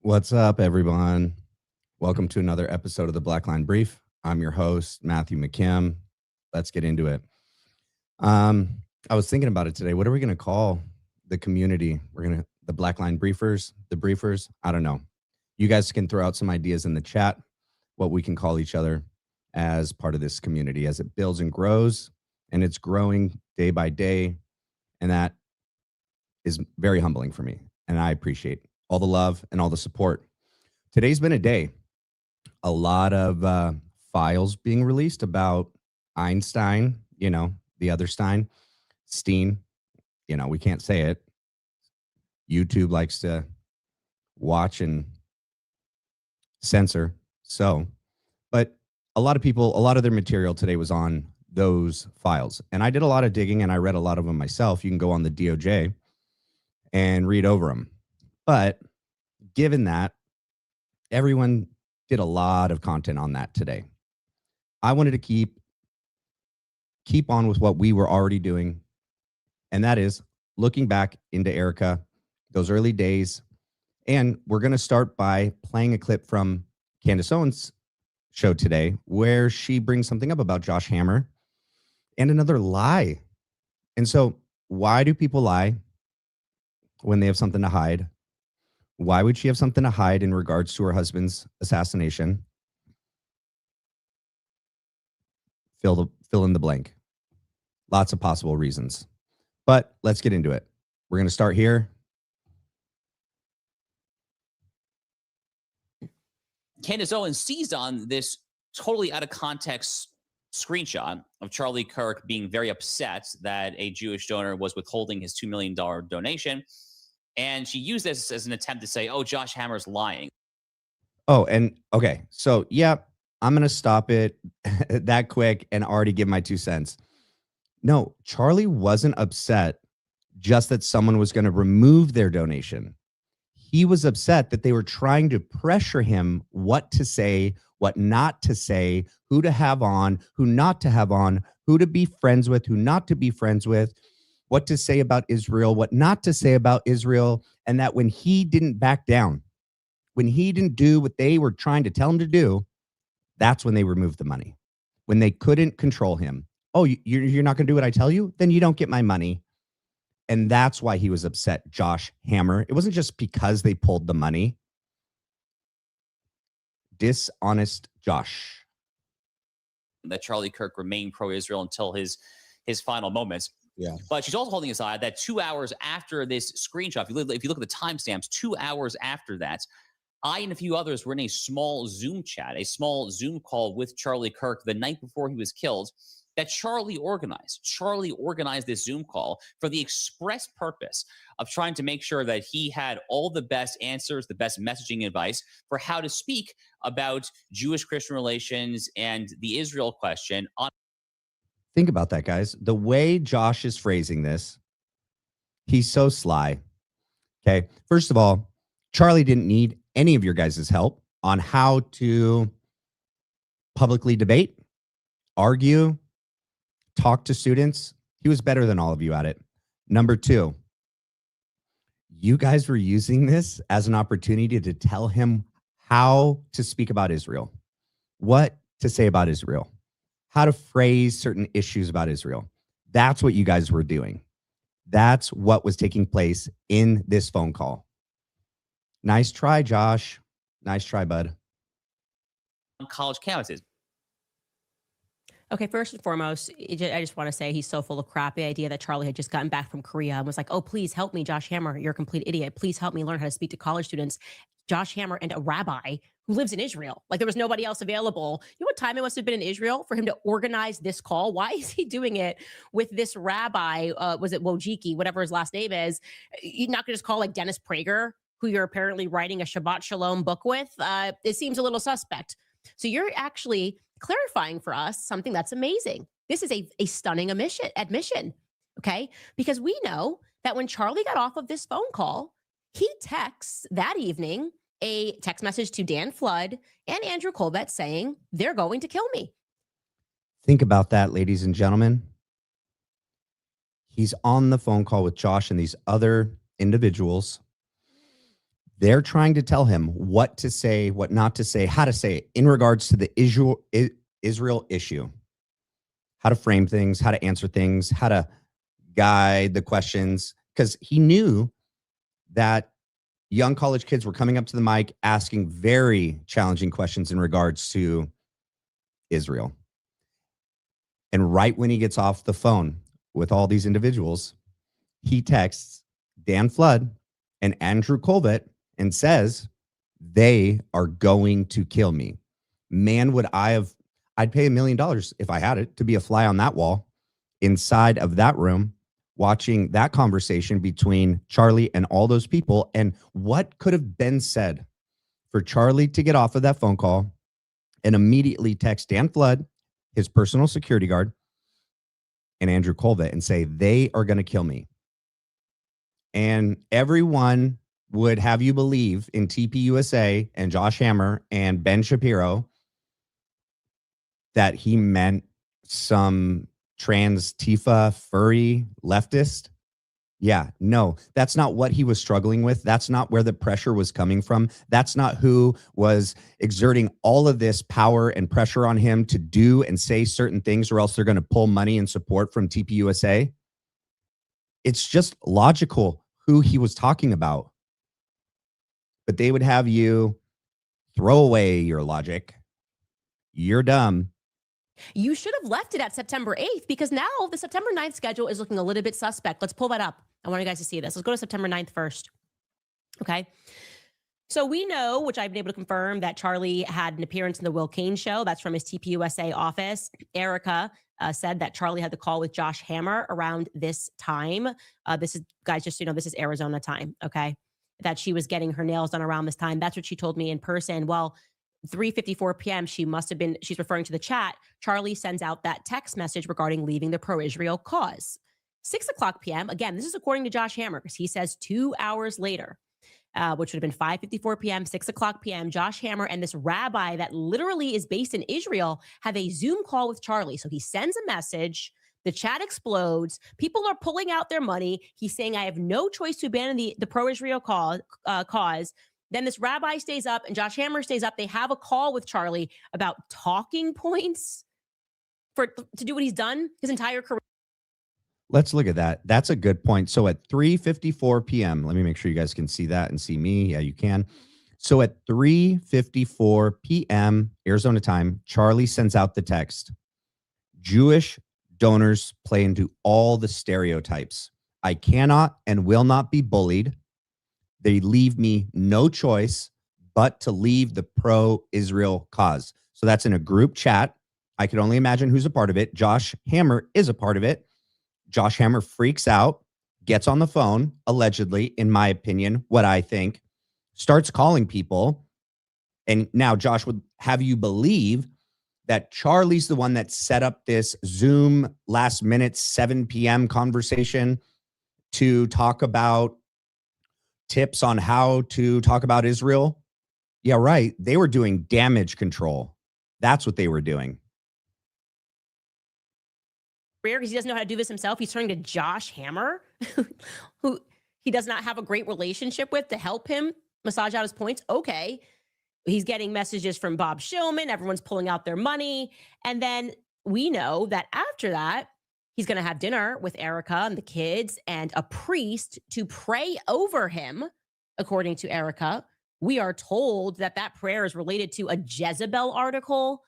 What's up, everyone? Welcome to another episode of the Black Line Brief. I'm your host, Matthew McKim. Let's get into it. I was thinking about it today. What are we going to call the community? The Black Line Briefers, the Briefers. I don't know. You guys can throw out some ideas in the chat, what we can call each other as part of this community as it builds and grows, and it's growing day by day. And that is very humbling for me. And I appreciate all the love and all the support. Today's been a day. A lot of files being released about Einstein, the other Steen, we can't say it. YouTube likes to watch and censor. But a lot of their material today was on those files. And I did a lot of digging and I read a lot of them myself. You can go on the DOJ and read over them. But given that, everyone did a lot of content on that today. I wanted to keep on with what we were already doing, and that is looking back into Erika, those early days. And we're going to start by playing a clip from Candace Owens' show today, where she brings something up about Josh Hammer and another lie. And so why do people lie when they have something to hide? Why would she have something to hide in regards to her husband's assassination? Fill in the blank. Lots of possible reasons. But let's get into it. We're going to start here. Candace Owens seized on this totally out of context screenshot of Charlie Kirk being very upset that a Jewish donor was withholding his $2 million donation. And she used this as an attempt to say, oh, Josh Hammer's lying. Oh, and okay. So, yeah, I'm going to stop it that quick and already give my 2 cents. No, Charlie wasn't upset just that someone was going to remove their donation. He was upset that they were trying to pressure him what to say, what not to say, who to have on, who not to have on, who to be friends with, who not to be friends with, what to say about Israel, what not to say about Israel, and that when he didn't back down, when he didn't do what they were trying to tell him to do, that's when they removed the money. When they couldn't control him. Oh, you're not going to do what I tell you? Then you don't get my money. And that's why he was upset, Josh Hammer. It wasn't just because they pulled the money. Dishonest Josh. That Charlie Kirk remained pro-Israel until his final moments. Yeah. But she's also holding aside that 2 hours after this screenshot, if you look at the timestamps, 2 hours after that, I and a few others were in a small Zoom chat, a small Zoom call with Charlie Kirk the night before he was killed that Charlie organized. Charlie organized this Zoom call for the express purpose of trying to make sure that he had all the best answers, the best messaging advice for how to speak about Jewish-Christian relations and the Israel question. Think about that, guys. The way Josh is phrasing this, he's so sly. Okay. First of all, Charlie didn't need any of your guys' help on how to publicly debate, argue, talk to students. He was better than all of you at it. Number 2, you guys were using this as an opportunity to tell him how to speak about Israel, what to say about Israel, how to phrase certain issues about Israel. That's what you guys were doing. That's what was taking place in this phone call. Nice try, Josh. Nice try, bud. On college campuses. Okay, first and foremost, I just want to say he's so full of crap. The idea that Charlie had just gotten back from Korea and was like, oh, please help me, Josh Hammer. You're a complete idiot. Please help me learn how to speak to college students. Josh Hammer and a rabbi who lives in Israel. Like there was nobody else available. You know what time it must have been in Israel for him to organize this call? Why is he doing it with this rabbi? Was it Wojcicki, whatever his last name is? You're not going to just call like Dennis Prager, who you're apparently writing a Shabbat Shalom book with. It seems a little suspect. So you're actually clarifying for us something that's amazing. This is a stunning admission, okay? Because we know that when Charlie got off of this phone call, he texts that evening a text message to Dan Flood and Andrew Colbert saying, they're going to kill me. Think about that, ladies and gentlemen. He's on the phone call with Josh and these other individuals. They're trying to tell him what to say, what not to say, how to say it in regards to the Israel issue, how to frame things, how to answer things, how to guide the questions, because he knew that young college kids were coming up to the mic asking very challenging questions in regards to Israel. And right when he gets off the phone with all these individuals, he texts Dan Flood and Andrew Colvett and says, they are going to kill me. Man, I'd pay $1 million if I had it to be a fly on that wall inside of that room, watching that conversation between Charlie and all those people. And what could have been said for Charlie to get off of that phone call and immediately text Dan Flood, his personal security guard, and Andrew Colvett and say, they are going to kill me. And everyone would have you believe in TPUSA and Josh Hammer and Ben Shapiro that he meant some trans Tifa furry leftist. Yeah, no, that's not what he was struggling with. That's not where the pressure was coming from. That's not who was exerting all of this power and pressure on him to do and say certain things, or else they're going to pull money and support from TPUSA. It's just logical who he was talking about. But they would have you throw away your logic. You're dumb. You should have left it at September 8th, because now the September 9th schedule is looking a little bit suspect. Let's pull that up. I want you guys to see this. Let's go to September 9th first. Okay. So we know, which I've been able to confirm, that Charlie had an appearance in the Will Kane show. That's from his TPUSA office. Erika said that Charlie had the call with Josh Hammer around this time. This is, guys, just so you know, this is Arizona time. Okay. That she was getting her nails done around this time. That's what she told me in person. Well, 3:54 p.m. she's referring to the chat. Charlie sends out that text message regarding leaving the pro-Israel cause. 6:00 p.m. Again, this is according to Josh Hammer, because he says 2 hours later, which would have been 5:54 p.m., 6:00 p.m., Josh Hammer and this rabbi that literally is based in Israel have a Zoom call with Charlie. So he sends a message. The chat explodes. People are pulling out their money. He's saying, I have no choice to abandon the pro-Israel cause. Then this rabbi stays up and Josh Hammer stays up. They have a call with Charlie about talking points to do what he's done his entire career. Let's look at that. That's a good point. So at 3:54 p.m., let me make sure you guys can see that and see me. Yeah, you can. So at 3:54 p.m. Arizona time, Charlie sends out the text. Jewish donors play into all the stereotypes. I cannot and will not be bullied. They leave me no choice but to leave the pro-Israel cause. So that's in a group chat. I could only imagine who's a part of it. Josh Hammer is a part of it. Josh Hammer freaks out, gets on the phone, allegedly, in my opinion, what I think, starts calling people. And now Josh would have you believe that Charlie's the one that set up this Zoom last minute 7 p.m. conversation to talk about tips on how to talk about Israel. Yeah, right. They were doing damage control. That's what they were doing. Because he doesn't know how to do this himself. He's turning to Josh Hammer, who he does not have a great relationship with, to help him massage out his points. Okay. He's getting messages from Bob Shillman. Everyone's pulling out their money. And then we know that after that, he's going to have dinner with Erika and the kids and a priest to pray over him, according to Erika. We are told that that prayer is related to a Jezebel article.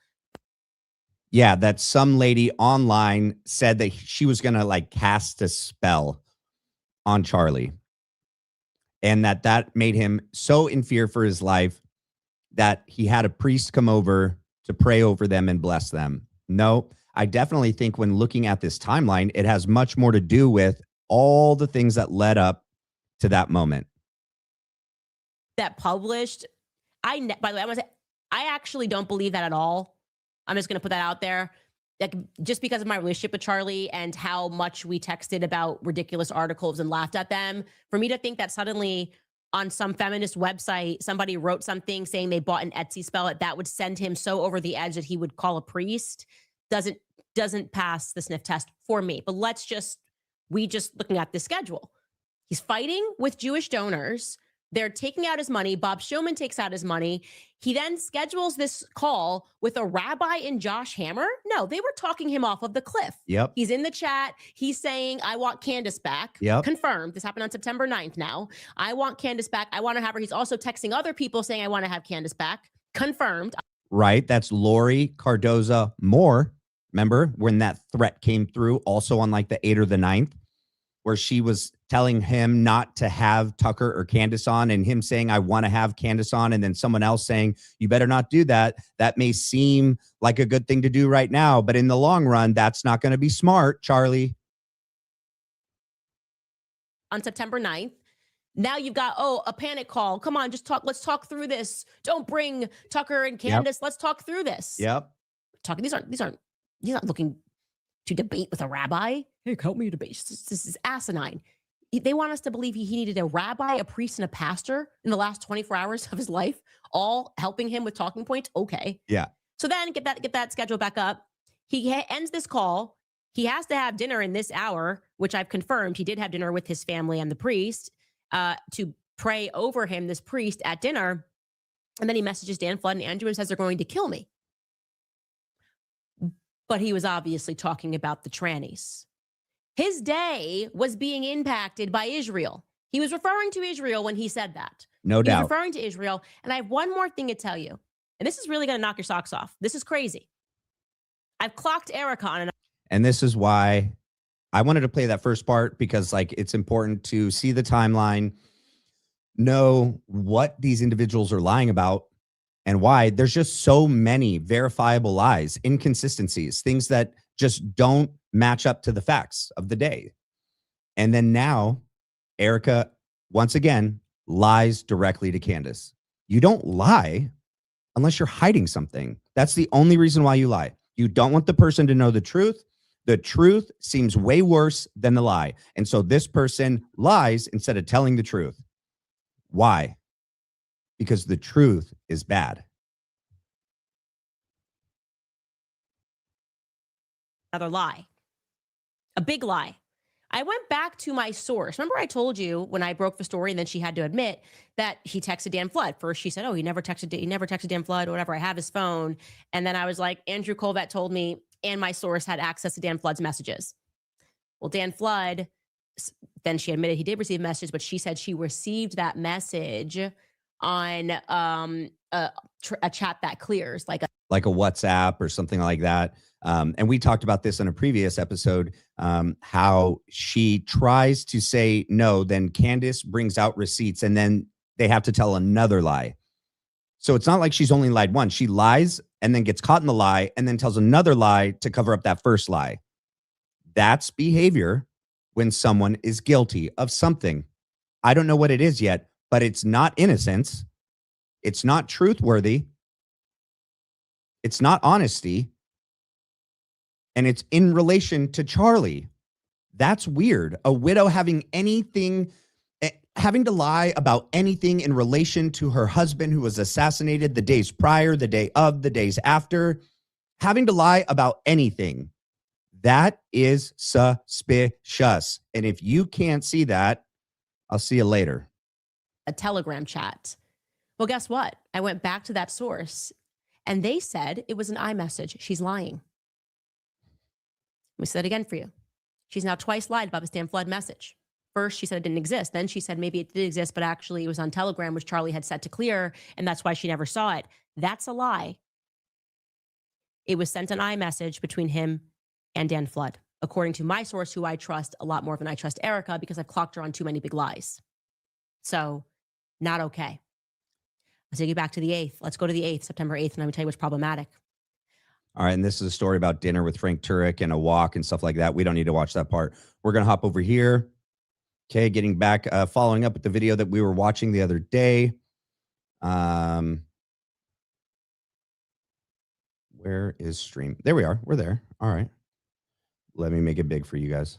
Yeah, that some lady online said that she was going to cast a spell on Charlie. And that made him so in fear for his life that he had a priest come over to pray over them and bless them. No, I definitely think when looking at this timeline, it has much more to do with all the things that led up to that moment. That published. By the way, I want to say, I actually don't believe that at all. I'm just going to put that out there. Like, just because of my relationship with Charlie and how much we texted about ridiculous articles and laughed at them, for me to think that suddenly on some feminist website, somebody wrote something saying they bought an Etsy spell that would send him so over the edge that he would call a priest doesn't pass the sniff test for me. But we just looking at the schedule. He's fighting with Jewish donors. They're taking out his money. Bob Shulman takes out his money. He then schedules this call with a rabbi and Josh Hammer. No, they were talking him off of the cliff. Yep. He's in the chat. He's saying, I want Candace back. Yep. Confirmed. This happened on September 9th now. I want Candace back. I want to have her. He's also texting other people saying, I want to have Candace back. Confirmed. Right. That's Lori Cardoza Moore. Remember when that threat came through also on like the 8th or the 9th, where she was telling him not to have Tucker or Candace on, and him saying, I want to have Candace on. And then someone else saying, you better not do that. That may seem like a good thing to do right now, but in the long run, that's not going to be smart, Charlie. On September 9th. Now you've got, a panic call. Come on, just talk. Let's talk through this. Don't bring Tucker and Candace. Let's talk through this. Yep. He's not looking to debate with a rabbi. Hey, help me debate. This is asinine. They want us to believe he needed a rabbi, a priest, and a pastor in the last 24 hours of his life, all helping him with talking points. Okay. Yeah. So then get that schedule back up. He ends this call. He has to have dinner in this hour, which I've confirmed. He did have dinner with his family and the priest to pray over him, this priest, at dinner. And then he messages Dan Flood and Andrew and says they're going to kill me. But he was obviously talking about the trannies. His day was being impacted by Israel. He was referring to Israel when he said that. No doubt. He was referring to Israel. And I have one more thing to tell you. And this is really going to knock your socks off. This is crazy. I've clocked Erika on it. And this is why I wanted to play that first part, because like it's important to see the timeline, know what these individuals are lying about and why. There's just so many verifiable lies, inconsistencies, things that just don't match up to the facts of the day. And then now Erika, once again, lies directly to Candace. You don't lie unless you're hiding something. That's the only reason why you lie. You don't want the person to know the truth. The truth seems way worse than the lie. And so this person lies instead of telling the truth. Why? Because the truth is bad. Another lie. A big lie. I went back to my source. Remember I told you when I broke the story and then she had to admit that he texted Dan Flood. First she said, he never texted Dan Flood or whatever. I have his phone. And then I was like, Andrew Colvett told me, and my source had access to Dan Flood's messages. Well, Dan Flood, then she admitted he did receive a message, but she said she received that message on a chat that clears, like a WhatsApp or something like that. And we talked about this in a previous episode, how she tries to say no, then Candace brings out receipts, and then they have to tell another lie. So it's not like she's only lied once. She lies and then gets caught in the lie and then tells another lie to cover up that first lie. That's behavior when someone is guilty of something. I don't know what it is yet, but it's not innocence. It's not truthworthy. It's not honesty. And it's in relation to Charlie. That's weird. A widow having to lie about anything in relation to her husband who was assassinated the days prior, the day of, the days after, having to lie about anything. That is suspicious. And if you can't see that, I'll see you later. A Telegram chat. Well, guess what? I went back to that source and they said it was an iMessage. She's lying. Let me say that again for you. She's now twice lied about the Dan Flood message. First, she said it didn't exist. Then she said maybe it did exist, but actually it was on Telegram, which Charlie had set to clear, and that's why she never saw it. That's a lie. It was sent an iMessage between him and Dan Flood, according to my source, who I trust a lot more than I trust Erika, because I've clocked her on too many big lies. So, not okay. I'll take you back to the 8th. Let's go to the 8th, September 8th, and I'm going to tell you what's problematic. All right, and this is a story about dinner with Frank Turek and a walk and stuff like that. We don't need to watch that part. We're going to hop over here. Okay, getting back, following up with the video that we were watching the other day. Where is stream? There we are. We're there. All right. Let me make it big for you guys.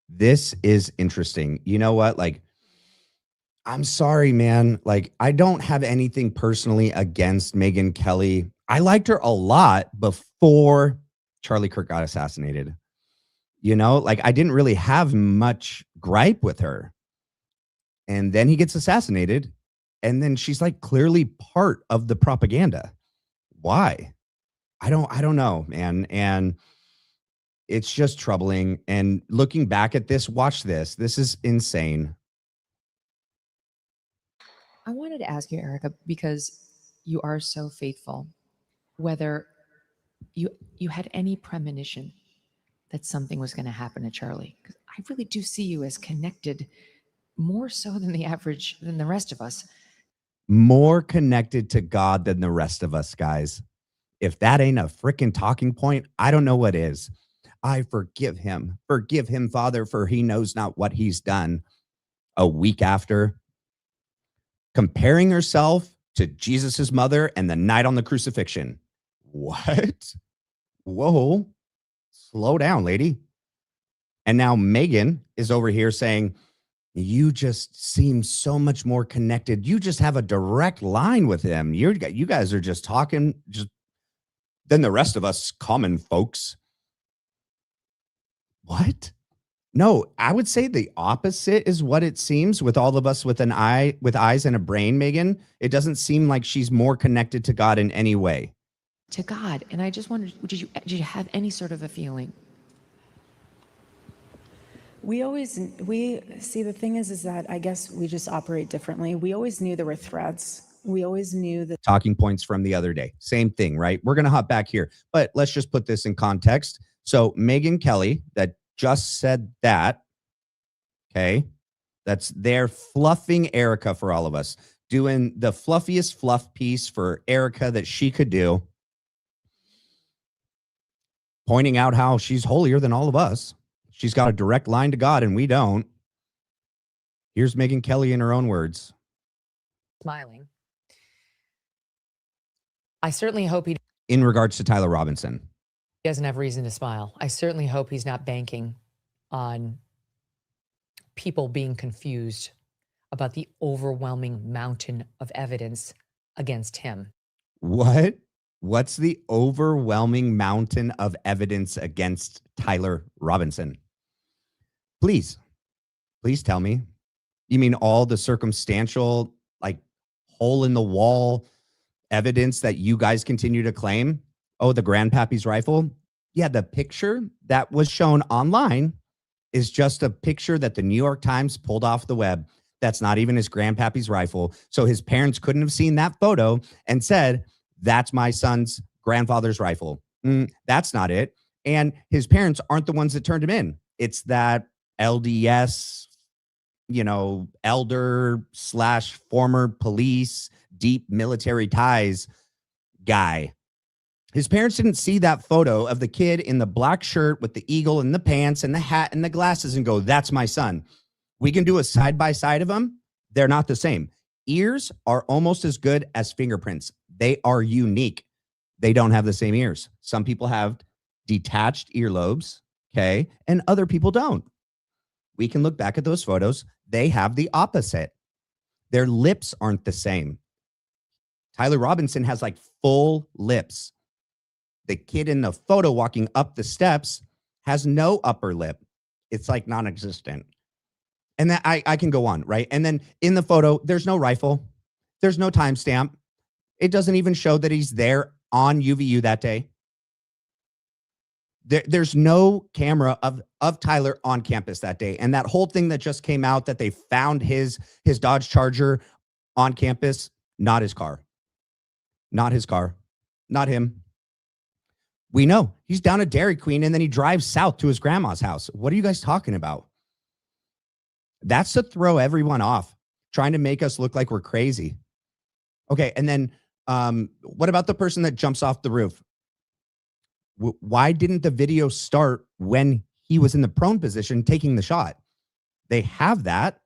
This is interesting. You know what? Like, I'm sorry, man. Like, I don't have anything personally against Megyn Kelly. I liked her a lot before Charlie Kirk got assassinated. You know, like I didn't really have much gripe with her. and then he gets assassinated, and then she's like clearly part of the propaganda. Why? I don't know, man. And it's just troubling. And looking back at this, watch this. This is insane. I wanted to ask you, Erika, because you are so faithful, whether you had any premonition that something was going to happen to Charlie. 'Cause I really do see you as connected, more so than the rest of us. More connected to God than the rest of us, guys. If that ain't a freaking talking point, I don't know what is. I forgive him. Forgive him, Father, for he knows not what he's done. A week after, comparing herself to Jesus's mother and the night on the crucifixion. What? Whoa. Slow down, lady. And now Megan is over here saying, you just seem so much more connected. You just have a direct line with him. You guys are just talking just than the rest of us common folks. What? No, I would say the opposite is what it seems with all of us with eyes and a brain, Megan. It doesn't seem like she's more connected to God in any way. To God. And I just wondered, did you have any sort of a feeling? We see, the thing is that I guess we just operate differently. We always knew there were threats. We always knew that. Talking points from the other day. Same thing, right? We're going to hop back here, but let's just put this in context. So Megyn Kelly that just said that, okay, that's there fluffing Erika for all of us, doing the fluffiest fluff piece for Erika that she could do, pointing out how she's holier than all of us. She's got a direct line to God and we don't. Here's Megyn Kelly in her own words. Smiling. I certainly hope he In regards to Tyler Robinson. doesn't have reason to smile. I certainly hope he's not banking on people being confused about the overwhelming mountain of evidence against him. What? What's the overwhelming mountain of evidence against Tyler Robinson? Please tell me. You mean all the circumstantial, like hole in the wall evidence that you guys continue to claim? Oh, the grandpappy's rifle? Yeah, the picture that was shown online is just a picture that the New York Times pulled off the web. That's not even his grandpappy's rifle. So his parents couldn't have seen that photo and said, that's my son's grandfather's rifle. That's not it. And his parents aren't the ones that turned him in. It's that LDS, elder / former police, deep military ties guy. His parents didn't see that photo of the kid in the black shirt with the eagle and the pants and the hat and the glasses and go, that's my son. We can do a side by side of them. They're not the same. Ears are almost as good as fingerprints. They are unique. They don't have the same ears. Some people have detached earlobes, okay? And other people don't. We can look back at those photos. They have the opposite. Their lips aren't the same. Tyler Robinson has like full lips. The kid in the photo walking up the steps has no upper lip. It's like non-existent. And that I can go on, right? And then in the photo, there's no rifle. There's no timestamp. It doesn't even show that he's there on UVU that day. There's no camera of Tyler on campus that day. And that whole thing that just came out that they found his Dodge Charger on campus, not his car. Not his car. Not him. We know he's down at Dairy Queen and then he drives south to his grandma's house. What are you guys talking about? That's to throw everyone off, trying to make us look like we're crazy. Okay, and then what about the person that jumps off the roof? Why didn't the video start when he was in the prone position taking the shot? They have that.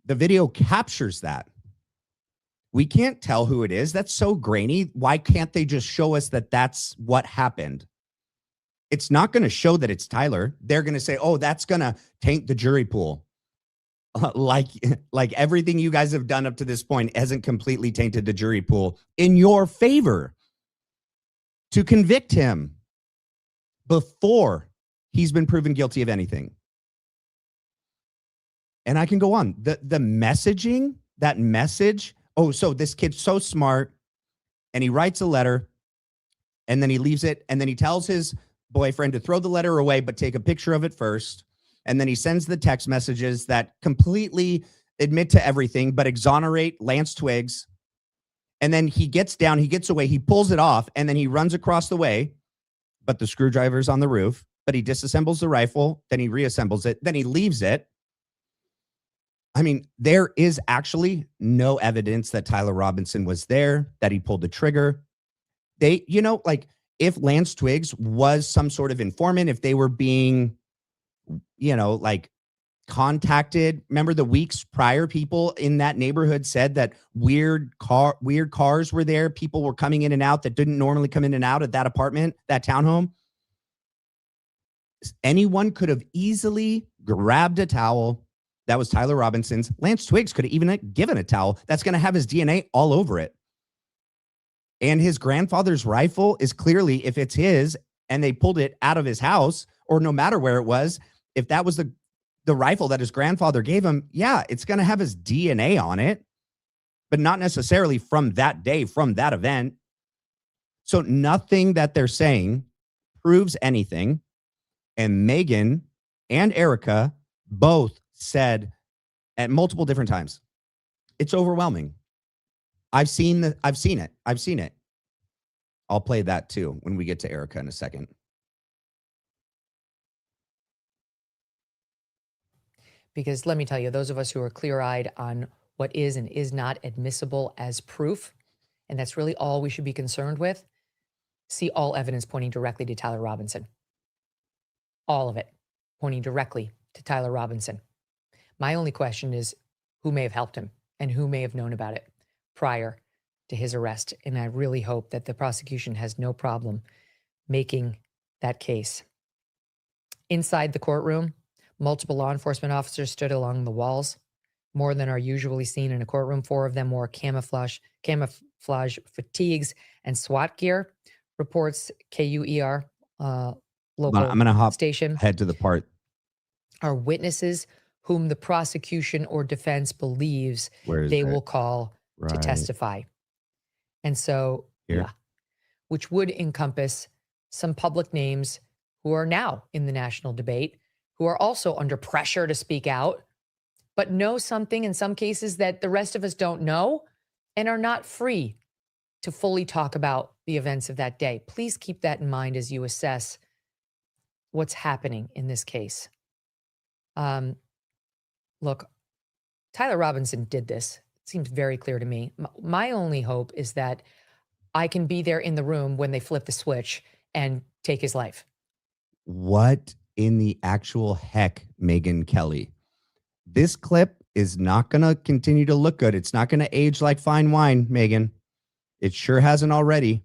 The video captures that. We can't tell who it is. That's so grainy. Why can't they just show us that that's what happened? It's not going to show that it's Tyler. They're going to say, oh, that's going to taint the jury pool. Like everything you guys have done up to this point hasn't completely tainted the jury pool in your favor to convict him before he's been proven guilty of anything. And I can go on. The messaging, that message. Oh, so this kid's so smart, and he writes a letter, and then he leaves it, and then he tells his boyfriend to throw the letter away, but take a picture of it first. And then he sends the text messages that completely admit to everything, but exonerate Lance Twiggs. And then he gets down, he gets away, he pulls it off, and then he runs across the way, but the screwdriver's on the roof, but he disassembles the rifle, then he reassembles it, then he leaves it. I mean, there is actually no evidence that Tyler Robinson was there, that he pulled the trigger. They, you know, like if Lance Twiggs was some sort of informant, if they were being, you know, like contacted. Remember the weeks prior, people in that neighborhood said that weird cars were there. People were coming in and out that didn't normally come in and out of that apartment, that townhome. Anyone could have easily grabbed a towel. That was Tyler Robinson's. Lance Twiggs could have even given a towel that's going to have his DNA all over it. And his grandfather's rifle is clearly, if it's his and they pulled it out of his house, or no matter where it was, if that was the rifle that his grandfather gave him, yeah, it's going to have his DNA on it, but not necessarily from that day, from that event. So nothing that they're saying proves anything. And Megan and Erika both said at multiple different times, it's overwhelming. I've seen it. I'll play that too when we get to Erika in a second. Because let me tell you, those of us who are clear-eyed on what is and is not admissible as proof, and that's really all we should be concerned with, see all evidence pointing directly to Tyler Robinson. All of it pointing directly to Tyler Robinson. My only question is who may have helped him and who may have known about it prior to his arrest. And I really hope that the prosecution has no problem making that case. Inside the courtroom, multiple law enforcement officers stood along the walls, more than are usually seen in a courtroom. 4 of them wore camouflage fatigues and SWAT gear, reports KUER, local I'm going to hop station. Head to the part. Are witnesses whom the prosecution or defense believes they will call to testify. And so, yeah, which would encompass some public names who are now in the national debate, who are also under pressure to speak out, but know something in some cases that the rest of us don't know and are not free to fully talk about the events of that day. Please keep that in mind as you assess what's happening in this case. Look, Tyler Robinson did this. It seems very clear to me. My only hope is that I can be there in the room when they flip the switch and take his life. What in the actual heck, Megyn Kelly? This clip is not going to continue to look good. It's not going to age like fine wine, Megan. It sure hasn't already.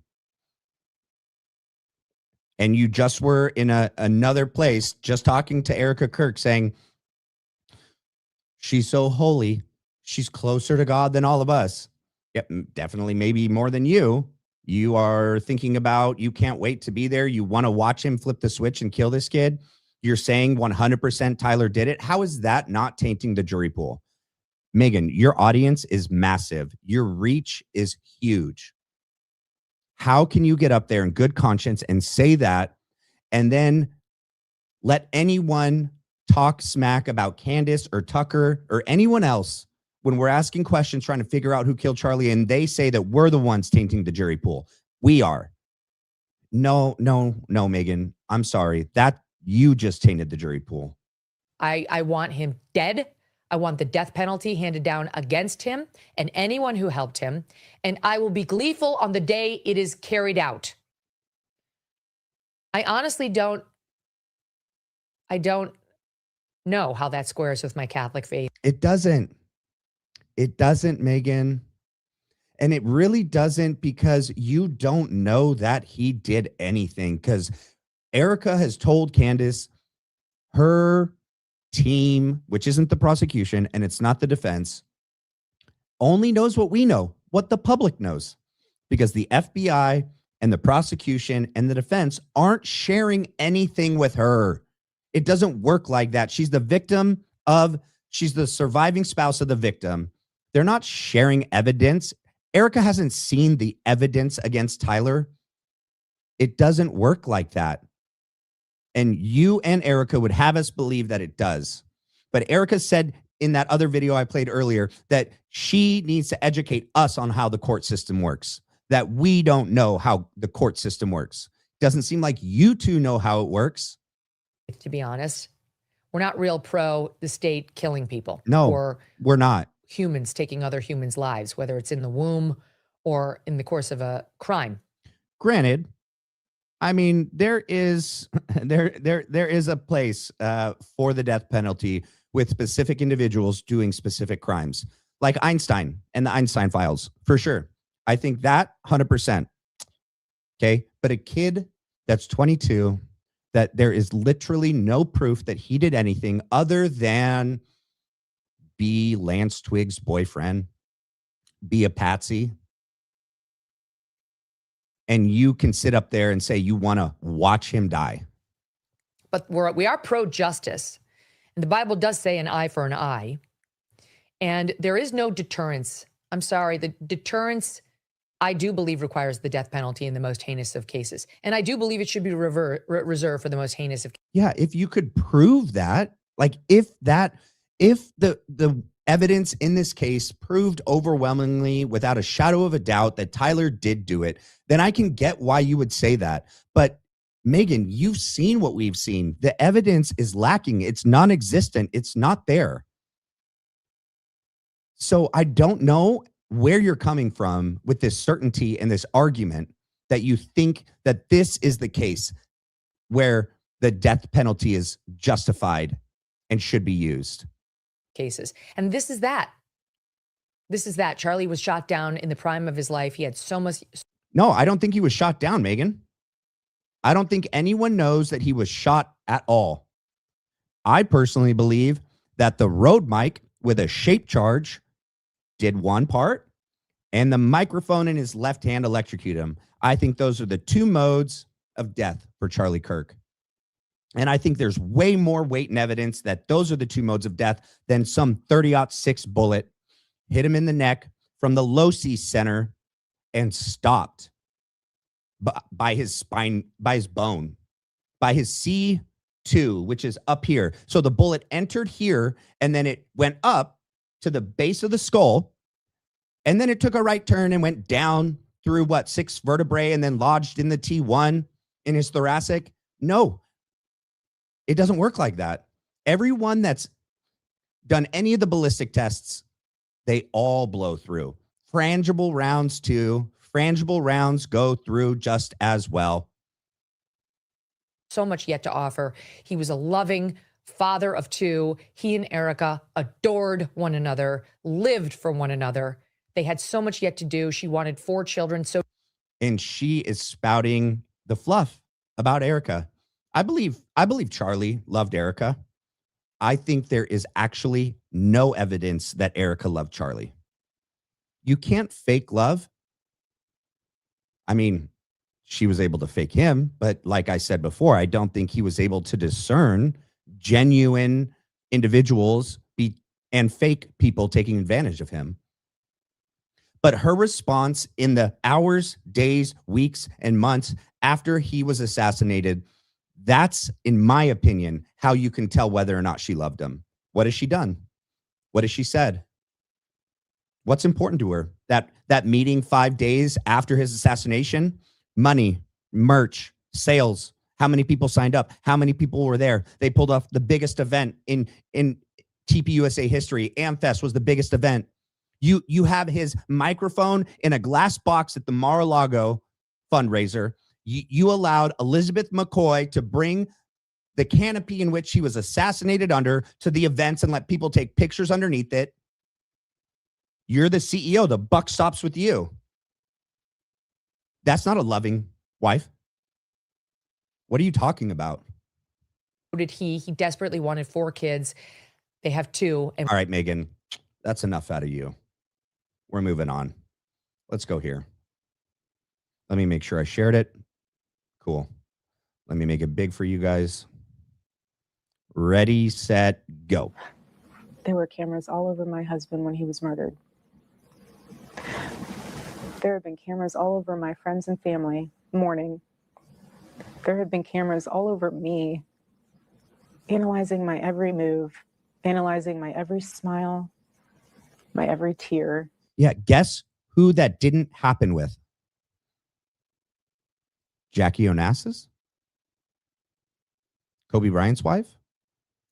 And you just were in another place just talking to Erika Kirk saying, she's so holy. She's closer to God than all of us. Yep, definitely, maybe more than you. You are thinking about, you can't wait to be there. You want to watch him flip the switch and kill this kid. You're saying 100% Tyler did it. How is that not tainting the jury pool? Megan, your audience is massive. Your reach is huge. How can you get up there in good conscience and say that and then let anyone talk smack about Candace or Tucker or anyone else when we're asking questions trying to figure out who killed Charlie and they say that we're the ones tainting the jury pool? We are. No, Megan. I'm sorry. That you just tainted the jury pool. I want him dead. I want the death penalty handed down against him and anyone who helped him. And I will be gleeful on the day it is carried out. I honestly don't know how that squares with my Catholic faith. It doesn't, Megan. And it really doesn't, because you don't know that he did anything. Because Erika has told Candace her team, which isn't the prosecution and it's not the defense, only knows what we know, what the public knows, because the FBI and the prosecution and the defense aren't sharing anything with her. It doesn't work like that. She's the victim of She's the surviving spouse of the victim. They're not sharing evidence. Erika hasn't seen the evidence against Tyler. It doesn't work like that. And you and Erika would have us believe that it does. But Erika said in that other video I played earlier that she needs to educate us on how the court system works, that we don't know how the court system works. Doesn't seem like you two know how it works. To be honest, we're not real pro the state killing people. No, or we're not. humans taking other humans' lives, whether it's in the womb or in the course of a crime. Granted, I mean, there is a place for the death penalty with specific individuals doing specific crimes, like Einstein and the Einstein files, for sure. I think that 100%. Okay, but a kid that's 22, that there is literally no proof that he did anything other than be Lance Twig's boyfriend, be a patsy. And you can sit up there and say you want to watch him die. But we are pro-justice. And the Bible does say an eye for an eye. And there is no deterrence. I'm sorry, the deterrence, I do believe, requires the death penalty in the most heinous of cases. And I do believe it should be reserved for the most heinous of cases. Yeah, if you could prove that, like if the evidence in this case proved overwhelmingly without a shadow of a doubt that Tyler did do it, then I can get why you would say that. But Megan, you've seen what we've seen. The evidence is lacking. It's non-existent. It's not there. So I don't know where you're coming from with this certainty and this argument that you think that this is the case where the death penalty is justified and should be used. Cases. And this is that. This is that. Charlie was shot down in the prime of his life. He had so much. No, I don't think he was shot down, Megan. I don't think anyone knows that he was shot at all. I personally believe that the road mic with a shape charge did one part and the microphone in his left hand electrocuted him. I think those are the two modes of death for Charlie Kirk. And I think there's way more weight and evidence that those are the two modes of death than some 30-06 bullet hit him in the neck from the loci center and stopped by his spine, by his bone, by his C2, which is up here. So the bullet entered here and then it went up to the base of the skull. And then it took a right turn and went down through 6 vertebrae and then lodged in the T1 in his thoracic. No, it doesn't work like that. Everyone that's done any of the ballistic tests, they all blow through. Frangible rounds too. Frangible rounds go through just as well. So much yet to offer. He was a loving father of 2. He and Erika adored one another, lived for one another. They had so much yet to do. She wanted 4 children. And she is spouting the fluff about Erika. I believe Charlie loved Erika. I think there is actually no evidence that Erika loved Charlie. You can't fake love. I mean, she was able to fake him, but like I said before, I don't think he was able to discern genuine individuals and fake people taking advantage of him. But her response in the hours, days, weeks, and months after he was assassinated, that's, in my opinion, how you can tell whether or not she loved him. What has she done? What has she said? What's important to her? That meeting 5 days after his assassination? Money, merch, sales. How many people signed up? How many people were there? They pulled off the biggest event in TPUSA history. AmFest was the biggest event. You have his microphone in a glass box at the Mar-a-Lago fundraiser. You allowed Elizabeth McCoy to bring the canopy in which he was assassinated under to the events and let people take pictures underneath it. You're the CEO. The buck stops with you. That's not a loving wife. What are you talking about? He desperately wanted 4 kids. They have 2. And all right, Megan, that's enough out of you. We're moving on. Let's go here. Let me make sure I shared it. Cool. Let me make it big for you guys. Ready, set, go. There were cameras all over my husband when he was murdered. There have been cameras all over my friends and family mourning. There have been cameras all over me, analyzing my every move, analyzing my every smile, my every tear. Yeah, guess who that didn't happen with? Jackie Onassis? Kobe Bryant's wife?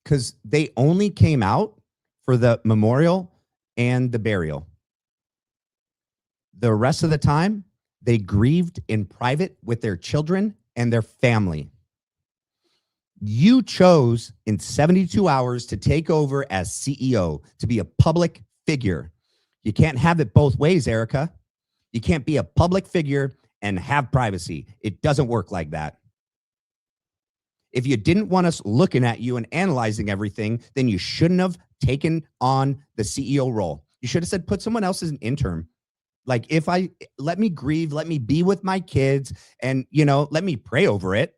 Because they only came out for the memorial and the burial. The rest of the time, they grieved in private with their children and their family. You chose in 72 hours to take over as CEO, to be a public figure. You can't have it both ways, Erika. You can't be a public figure and have privacy. It doesn't work like that. If you didn't want us looking at you and analyzing everything, then you shouldn't have taken on the CEO role. You should have said, put someone else as an intern. Like, let me grieve, let me be with my kids, and, let me pray over it.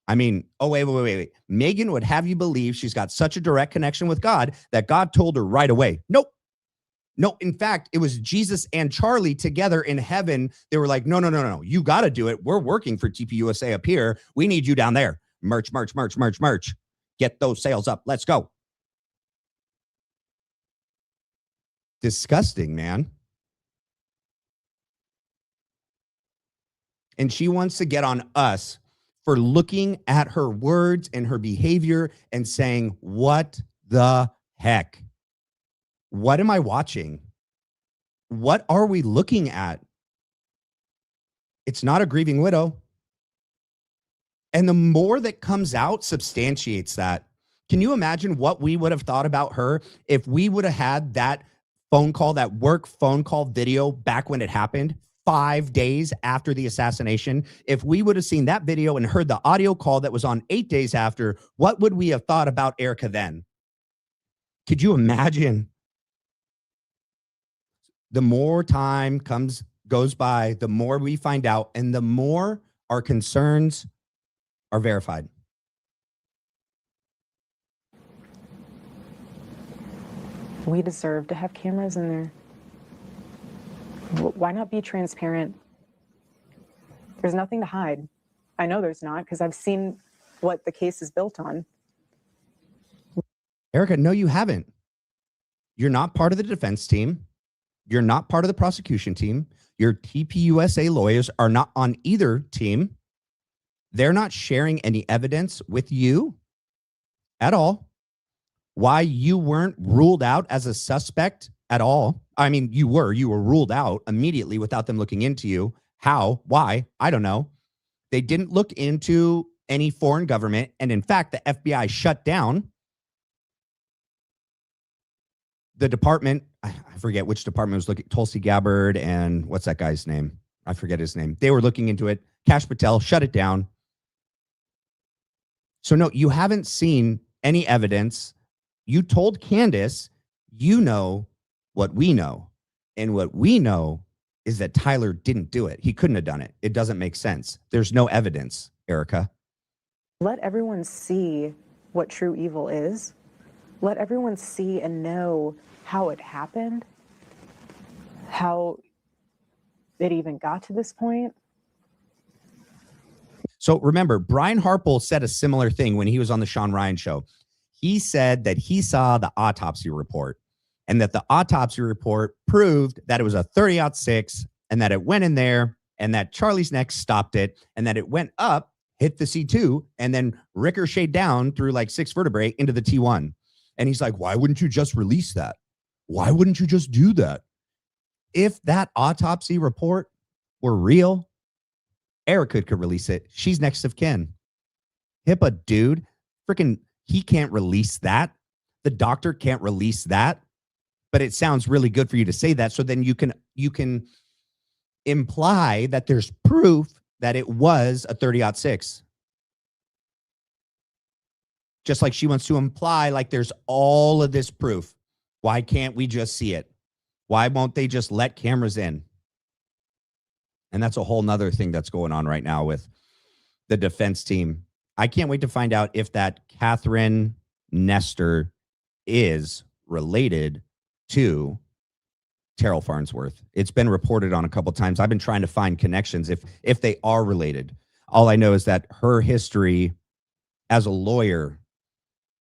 I mean, wait. Megan would have you believe she's got such a direct connection with God that God told her right away. Nope. No, in fact, it was Jesus and Charlie together in heaven. They were like, no. You got to do it. We're working for TPUSA up here. We need you down there. Merch. Get those sales up. Let's go. Disgusting, man. And she wants to get on us for looking at her words and her behavior and saying, what the heck? What am I watching? What are we looking at? It's not a grieving widow. And the more that comes out substantiates that. Can you imagine what we would have thought about her if we would have had that phone call, that work phone call video back when it happened, 5 days after the assassination? If we would have seen that video and heard the audio call that was on 8 days after, what would we have thought about Erika then? Could you imagine? The more time goes by, the more we find out, and the more our concerns are verified. We deserve to have cameras in there. Why not be transparent? There's nothing to hide. I know there's not, because I've seen what the case is built on. Erika, no, you haven't. You're not part of the defense team. You're not part of the prosecution team. Your TPUSA lawyers are not on either team. They're not sharing any evidence with you at all. Why you weren't ruled out as a suspect at all. I mean, you were ruled out immediately without them looking into you. How? Why? I don't know. They didn't look into any foreign government. And in fact, the FBI shut down the department. I forget which department was looking. Tulsi Gabbard and what's that guy's name? I forget his name. They were looking into it. Kash Patel shut it down. So no, you haven't seen any evidence. You told Candace, you know what we know. And what we know is that Tyler didn't do it. He couldn't have done it. It doesn't make sense. There's no evidence, Erika. Let everyone see what true evil is. Let everyone see and know how it happened, how it even got to this point. So remember, Brian Harple said a similar thing when he was on the Sean Ryan show. He said that he saw the autopsy report and that the autopsy report proved that it was a 30-06 and that it went in there and that Charlie's neck stopped it and that it went up, hit the C2, and then ricocheted down through like 6 vertebrae into the T1. And he's like, why wouldn't you just release that? Why wouldn't you just do that? If that autopsy report were real, Erika could release it. She's next of kin. HIPAA, dude, freaking, he can't release that. The doctor can't release that. But it sounds really good for you to say that. So then you can imply that there's proof that it was a 30-06. Just like she wants to imply like there's all of this proof. Why can't we just see it? Why won't they just let cameras in? And that's a whole nother thing that's going on right now with the defense team. I can't wait to find out if that Catherine Nestor is related to Terrell Farnsworth. It's been reported on a couple times. I've been trying to find connections if they are related. All I know is that her history as a lawyer,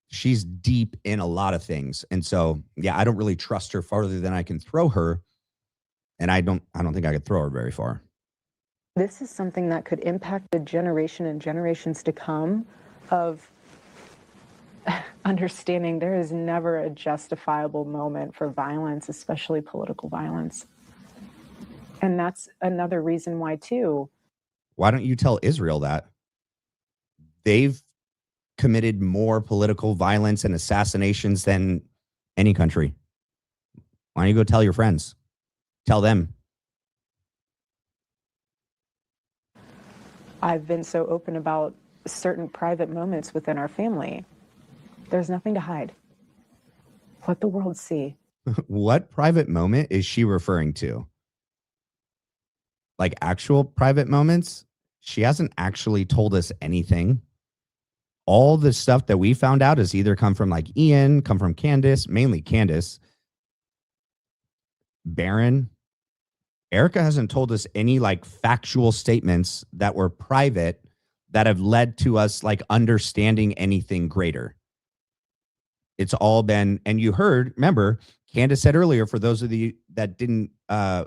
she's deep in a lot of things. And so, yeah, I don't really trust her farther than I can throw her. And I don't think I could throw her very far. This is something that could impact the generation and generations to come of understanding there is never a justifiable moment for violence, especially political violence. And that's another reason why, too. Why don't you tell Israel that? They've committed more political violence and assassinations than any country. Why don't you go tell your friends? Tell them. I've been so open about certain private moments within our family. There's nothing to hide. Let the world see. What private moment is she referring to? Like actual private moments? She hasn't actually told us anything. All the stuff that we found out has either come from like Ian, come from Candace, mainly Candace, Baron. Erika hasn't told us any like factual statements that were private that have led to us like understanding anything greater. It's all been, and you heard, remember, Candace said earlier, for those of you that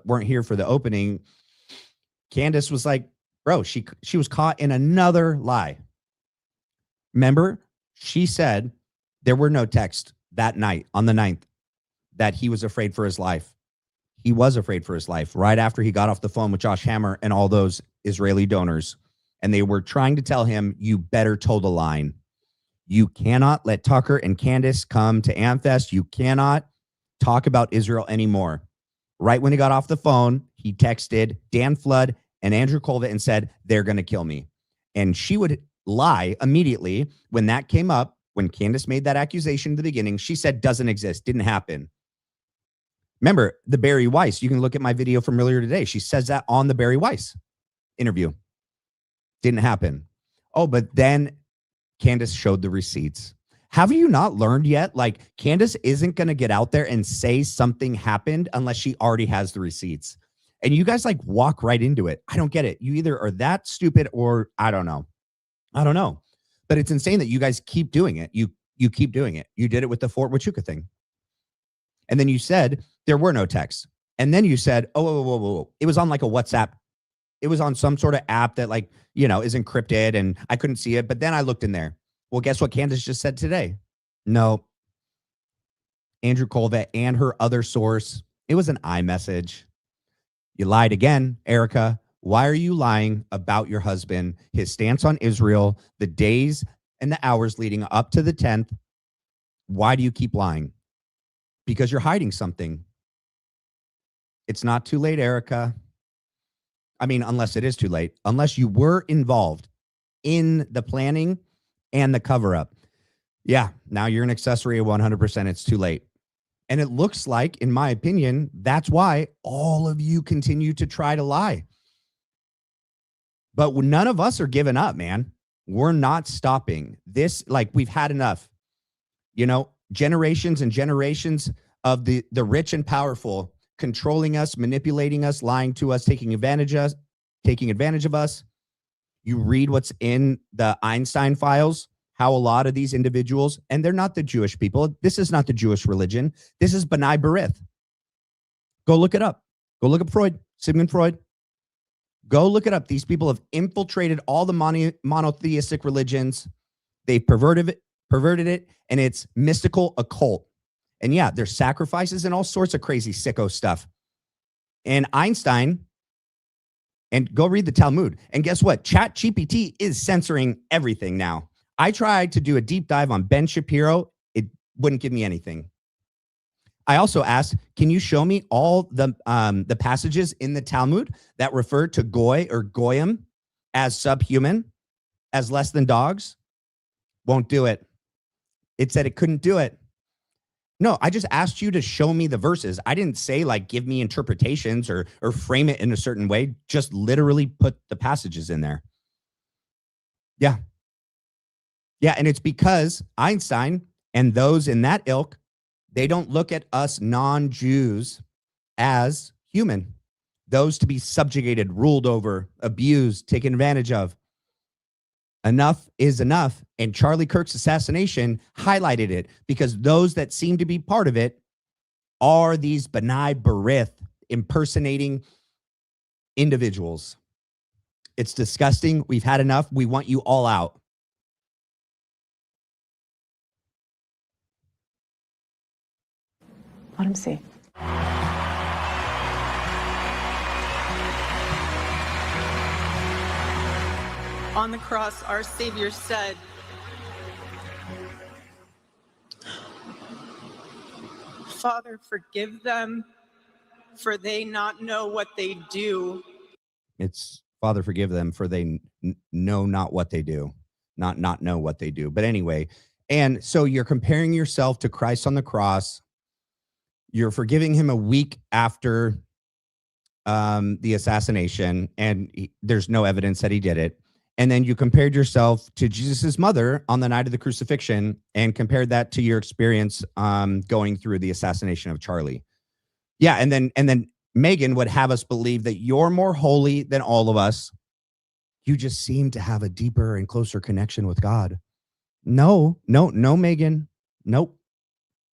weren't here for the opening, Candace was like, bro, she was caught in another lie. Remember, she said there were no texts that night on the 9th that he was afraid for his life. He was afraid for his life right after he got off the phone with Josh Hammer and all those Israeli donors. And they were trying to tell him, you better toe the line. You cannot let Tucker and Candace come to Amfest. You cannot talk about Israel anymore. Right when he got off the phone, he texted Dan Flood and Andrew Colvett and said, they're going to kill me. And she would lie immediately when that came up. When Candace made that accusation in the beginning, she said, doesn't exist, didn't happen. Remember the Barry Weiss. You can look at my video from earlier today. She says that on the Barry Weiss interview. Didn't happen. Oh, but then Candace showed the receipts. Have you not learned yet? Like, Candace isn't going to get out there and say something happened unless she already has the receipts. And you guys like walk right into it. I don't get it. You either are that stupid or I don't know. But it's insane that you guys keep doing it. You keep doing it. You did it with the Fort Huachuca thing. And then you said there were no texts. And then you said, whoa. It was on like a WhatsApp. It was on some sort of app that like, is encrypted and I couldn't see it. But then I looked in there. Well, guess what Candace just said today? No. Andrew Colvett and her other source. It was an iMessage. You lied again, Erika. Why are you lying about your husband, his stance on Israel, the days and the hours leading up to the 10th? Why do you keep lying? Because you're hiding something. It's not too late, Erika. I mean, unless it is too late, unless you were involved in the planning and the cover-up. Yeah, now you're an accessory at 100%. It's too late. And it looks like, in my opinion, that's why all of you continue to try to lie. But none of us are giving up, man. We're not stopping this. Like, we've had enough. Generations and generations of the rich and powerful controlling us, manipulating us, lying to us, taking advantage of us. You read what's in the Einstein files, how a lot of these individuals, and they're not the Jewish people. This is not the Jewish religion. This is B'nai B'rith. Go look it up. Go look up Freud, Sigmund Freud. Go look it up. These people have infiltrated all the monotheistic religions. They've perverted it, and it's mystical occult. And yeah, there's sacrifices and all sorts of crazy sicko stuff. And Einstein, and go read the Talmud. And guess what? ChatGPT is censoring everything now. I tried to do a deep dive on Ben Shapiro. It wouldn't give me anything. I also asked, can you show me all the passages in the Talmud that refer to goy or goyim as subhuman, as less than dogs? Won't do it. It said it couldn't do it. No, I just asked you to show me the verses. I didn't say like give me interpretations or frame it in a certain way. Just literally put the passages in there. Yeah. Yeah, and it's because Einstein and those in that ilk, They don't look at us non-Jews as human, those to be subjugated, ruled over, abused, taken advantage of. Enough is enough. And Charlie Kirk's assassination highlighted it, because those that seem to be part of it are these B'nai B'rith impersonating individuals. It's disgusting. We've had enough. We want you all out. Let him see. On the cross, our Savior said, "Father, forgive them, for they not know what they do." It's Father, forgive them, for they know not what they do. Not know what they do. But anyway, and so you're comparing yourself to Christ on the cross. You're forgiving him a week after the assassination, and there's no evidence that he did it. And then you compared yourself to Jesus's mother on the night of the crucifixion and compared that to your experience going through the assassination of Charlie. Yeah, and then Megan would have us believe that you're more holy than all of us. You just seem to have a deeper and closer connection with God. No, Megan. Nope.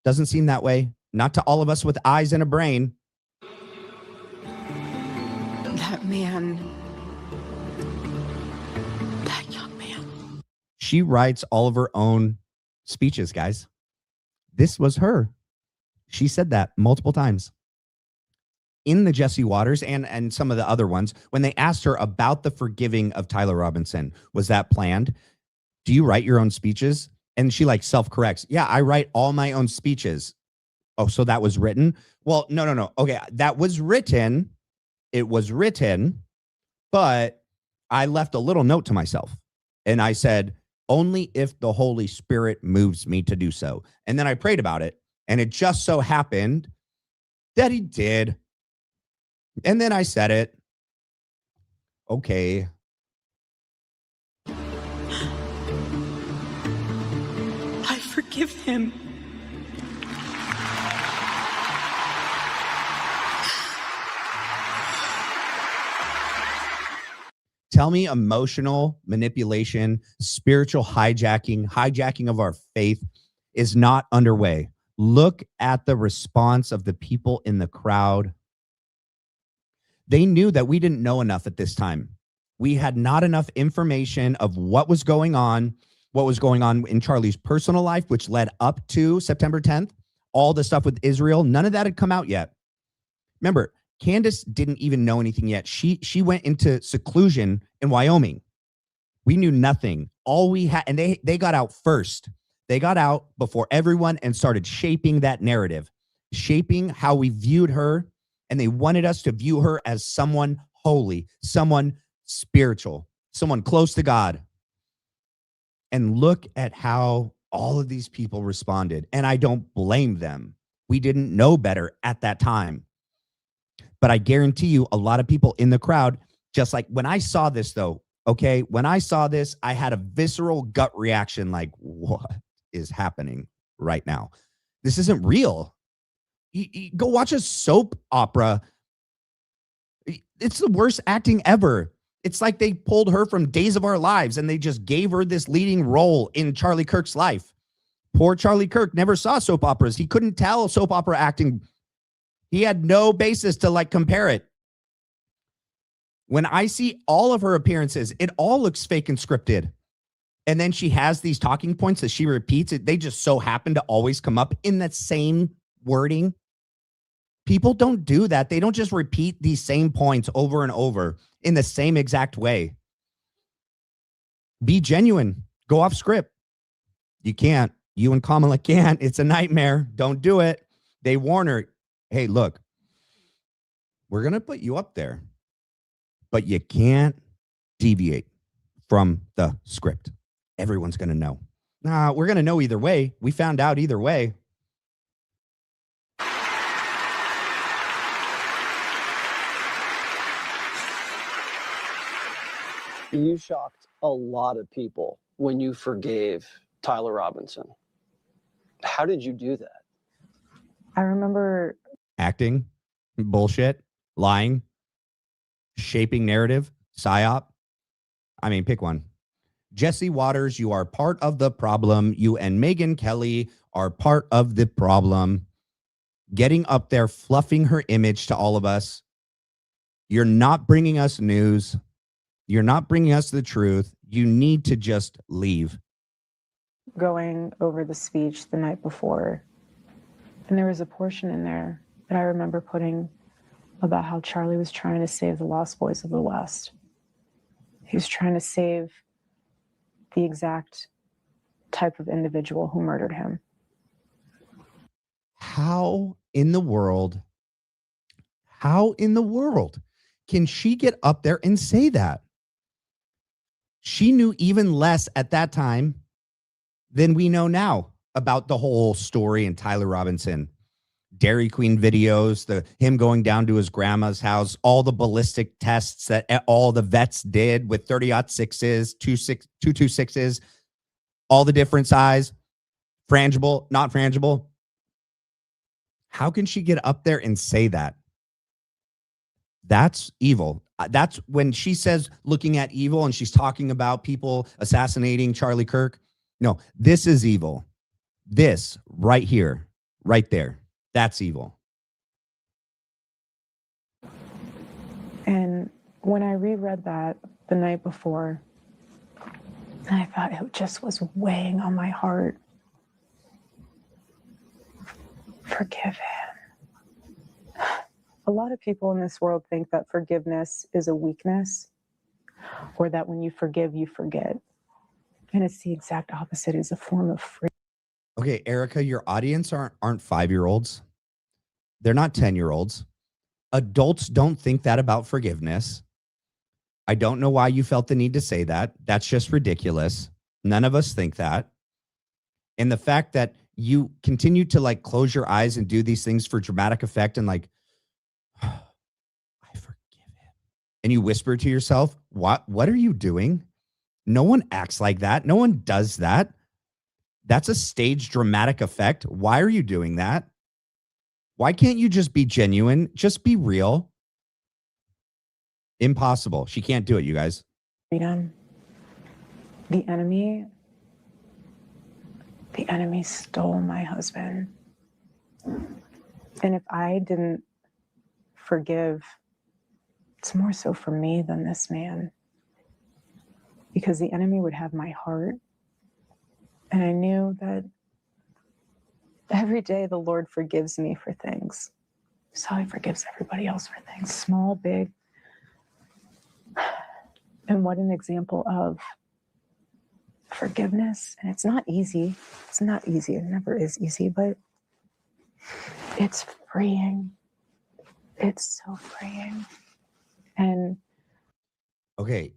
Doesn't seem that way. Not to all of us with eyes and a brain. That man, that young man. She writes all of her own speeches, guys. This was her. She said that multiple times. In the Jesse Waters and some of the other ones, when they asked her about the forgiving of Tyler Robinson, was that planned? Do you write your own speeches? And she like self-corrects. Yeah, I write all my own speeches. Oh, so that was written? Well, no. Okay, that was written. It was written, but I left a little note to myself. And I said, only if the Holy Spirit moves me to do so. And then I prayed about it. And it just so happened that he did. And then I said it. Okay. I forgive him. Tell me emotional manipulation, spiritual hijacking of our faith is not underway. Look at the response of the people in the crowd. They knew that we didn't know enough at this time. We had not enough information of what was going on in Charlie's personal life, which led up to September 10th, all the stuff with Israel. None of that had come out yet. Remember, Candace didn't even know anything yet. She went into seclusion in Wyoming. We knew nothing. All we had, and they got out first. They got out before everyone and started shaping that narrative, shaping how we viewed her. And they wanted us to view her as someone holy, someone spiritual, someone close to God. And look at how all of these people responded. And I don't blame them. We didn't know better at that time. But I guarantee you a lot of people in the crowd, just like when I saw this though, okay, when I saw this, I had a visceral gut reaction like, what is happening right now? This isn't real. You go watch a soap opera. It's the worst acting ever. It's like they pulled her from Days of Our Lives and they just gave her this leading role in Charlie Kirk's life. Poor Charlie Kirk never saw soap operas. He couldn't tell soap opera acting. He had no basis to like compare it. When I see all of her appearances, it all looks fake and scripted. And then she has these talking points that she repeats. They just so happen to always come up in that same wording. People don't do that. They don't just repeat these same points over and over in the same exact way. Be genuine. Go off script. You can't. You and Kamala can't. It's a nightmare. Don't do it. They warn her, hey, look, we're going to put you up there, but you can't deviate from the script. Everyone's going to know. Nah, we're going to know either way. We found out either way. You shocked a lot of people when you forgave Tyler Robinson. How did you do that? I remember Acting, bullshit, lying, shaping narrative, psyop. I mean, pick one. Jesse Waters, you are part of the problem. You and Megyn Kelly are part of the problem. Getting up there, fluffing her image to all of us. You're not bringing us news. You're not bringing us the truth. You need to just leave. going over the speech the night before, and there was a portion in there that I remember putting about how Charlie was trying to save the Lost Boys of the West. He was trying to save the exact type of individual who murdered him. How in the world can she get up there and say that? She knew even less at that time than we know now about the whole story and Tyler Robinson. Dairy Queen videos, him going down to his grandma's house, all the ballistic tests that all the vets did with 30-06s, 226s, all the different size, frangible, not frangible. How can she get up there and say that? That's evil. That's when she says looking at evil and she's talking about people assassinating Charlie Kirk. No, this is evil. This right here, right there. That's evil. And when I reread that the night before, I thought it just was weighing on my heart. Forgive him. A lot of people in this world think that forgiveness is a weakness, or that when you forgive, you forget. And it's the exact opposite. It's a form of freedom. Okay, Erika, your audience aren't 5-year-olds. They're not 10-year-olds. Adults don't think that about forgiveness. I don't know why you felt the need to say that. That's just ridiculous. None of us think that. And the fact that you continue to like close your eyes and do these things for dramatic effect and like, oh, I forgive him. And you whisper to yourself, what are you doing? No one acts like that. No one does that. That's a staged dramatic effect. Why are you doing that? Why can't you just be genuine? Just be real. Impossible. She can't do it, you guys. Freedom. The enemy stole my husband. And if I didn't forgive, it's more so for me than this man. Because the enemy would have my heart. And I knew that every day the Lord forgives me for things. So he forgives everybody else for things, small, big. And what an example of forgiveness. And it's not easy. It's not easy. It never is easy, but it's freeing. It's so freeing. And okay,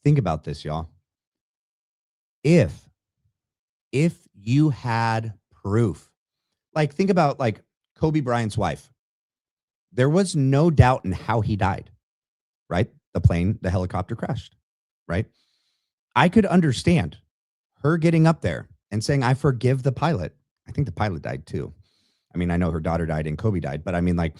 think about this, y'all. If you had proof, like think about like Kobe Bryant's wife. There was no doubt in how he died, right? The helicopter crashed, right? I could understand her getting up there and saying, I forgive the pilot. I think the pilot died too. I mean, I know her daughter died and Kobe died, but I mean, like,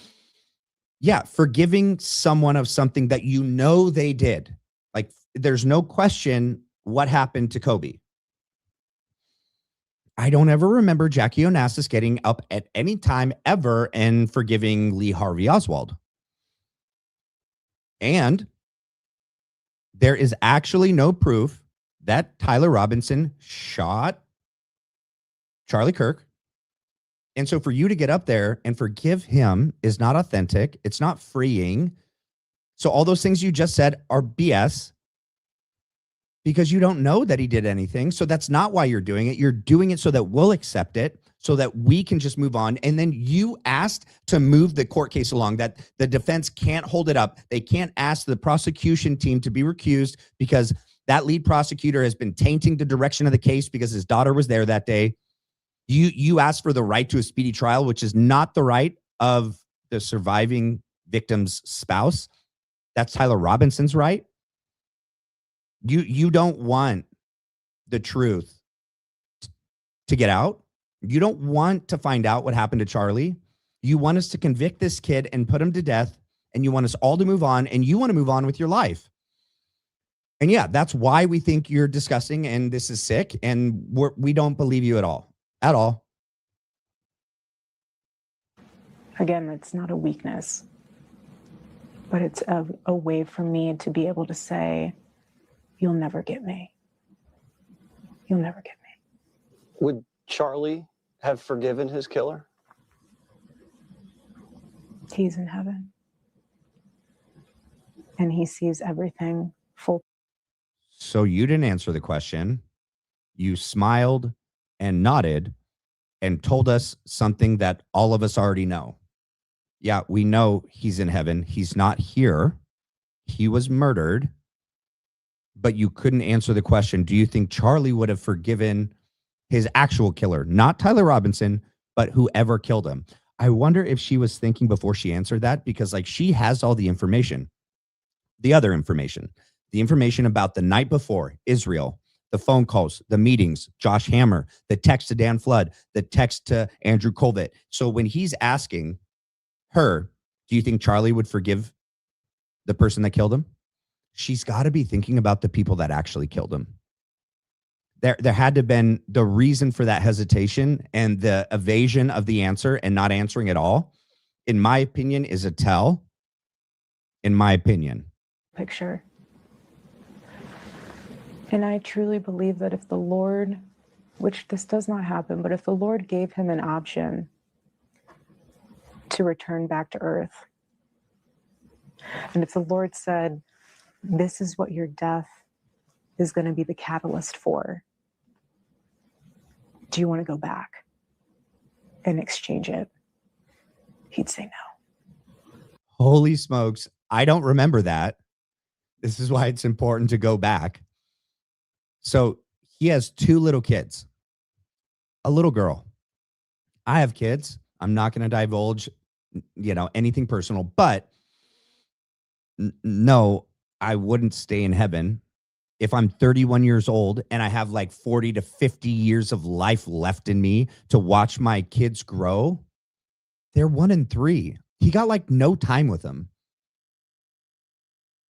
yeah, forgiving someone of something that you know they did. Like, there's no question what happened to Kobe. I don't ever remember Jackie Onassis getting up at any time ever and forgiving Lee Harvey Oswald. And there is actually no proof that Tyler Robinson shot Charlie Kirk. And so for you to get up there and forgive him is not authentic. It's not freeing. So all those things you just said are BS because you don't know that he did anything. So that's not why you're doing it. You're doing it so that we'll accept it, so that we can just move on. And then you asked to move the court case along, that the defense can't hold it up. They can't ask the prosecution team to be recused because that lead prosecutor has been tainting the direction of the case because his daughter was there that day. You asked for the right to a speedy trial, which is not the right of the surviving victim's spouse. That's Tyler Robinson's right. You don't want the truth to get out. You don't want to find out what happened to Charlie. You want us to convict this kid and put him to death, and you want us all to move on, and you want to move on with your life. And yeah, that's why we think you're disgusting and this is sick, and we don't believe you at all. At all. Again, it's not a weakness, but it's a way for me to be able to say, you'll never get me. You'll never get me. Would Charlie have forgiven his killer? He's in heaven. And he sees everything full. So you didn't answer the question. You smiled and nodded and told us something that all of us already know. Yeah, we know he's in heaven. He's not here. He was murdered. But you couldn't answer the question. Do you think Charlie would have forgiven his actual killer? Not Tyler Robinson, but whoever killed him. I wonder if she was thinking before she answered that, because like she has all the information, the other information, the information about the night before, Israel, the phone calls, the meetings, Josh Hammer, the text to Dan Flood, the text to Andrew Colvett. So when he's asking her, do you think Charlie would forgive the person that killed him? She's got to be thinking about the people that actually killed him. There had to have been the reason for that hesitation and the evasion of the answer and not answering at all, in my opinion, is a tell. In my opinion. Picture. And I truly believe that if the Lord, which this does not happen, but if the Lord gave him an option to return back to earth, and if the Lord said, this is what your death is going to be the catalyst for, do you want to go back and exchange it? He'd say no. Holy smokes. I don't remember that. This is why it's important to go back. So he has 2 little kids, a little girl. I have kids. I'm not going to divulge, anything personal, but no, I wouldn't stay in heaven if I'm 31 years old and I have like 40 to 50 years of life left in me to watch my kids grow. They're 1 and 3. He got like no time with them.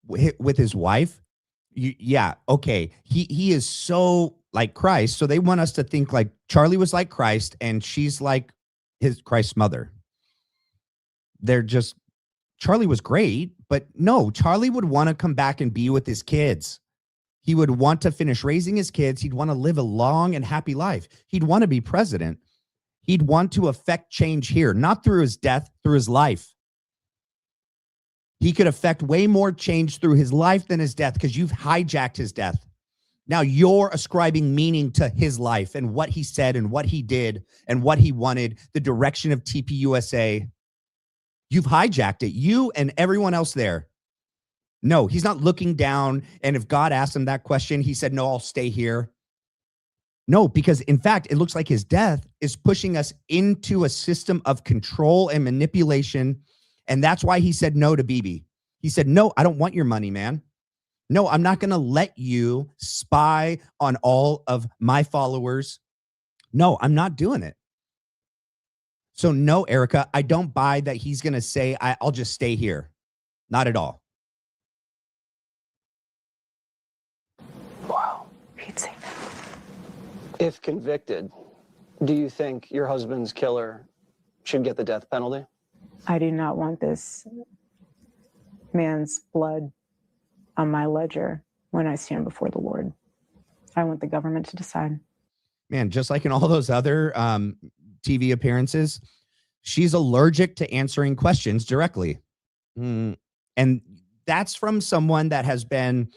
With his wife. Yeah. Okay. He is so like Christ. So they want us to think like Charlie was like Christ and she's like Christ's mother. Charlie was great, but no, Charlie would want to come back and be with his kids. He would want to finish raising his kids. He'd want to live a long and happy life. He'd want to be president. He'd want to affect change here, not through his death, through his life. He could affect way more change through his life than his death, because you've hijacked his death. Now you're ascribing meaning to his life and what he said and what he did and what he wanted, the direction of TPUSA. You've hijacked it, you and everyone else there. No, he's not looking down. And if God asked him that question, he said, no, I'll stay here. No, because in fact, it looks like his death is pushing us into a system of control and manipulation. And that's why he said no to Bibi. He said, no, I don't want your money, man. No, I'm not going to let you spy on all of my followers. No, I'm not doing it. So no, Erika, I don't buy that he's going to say, I'll just stay here. Not at all. Wow. He'd say no. If convicted, do you think your husband's killer should get the death penalty? I do not want this man's blood on my ledger when I stand before the Lord. I want the government to decide. Man, just like in all those other TV appearances, she's allergic to answering questions directly. And that's from someone that has been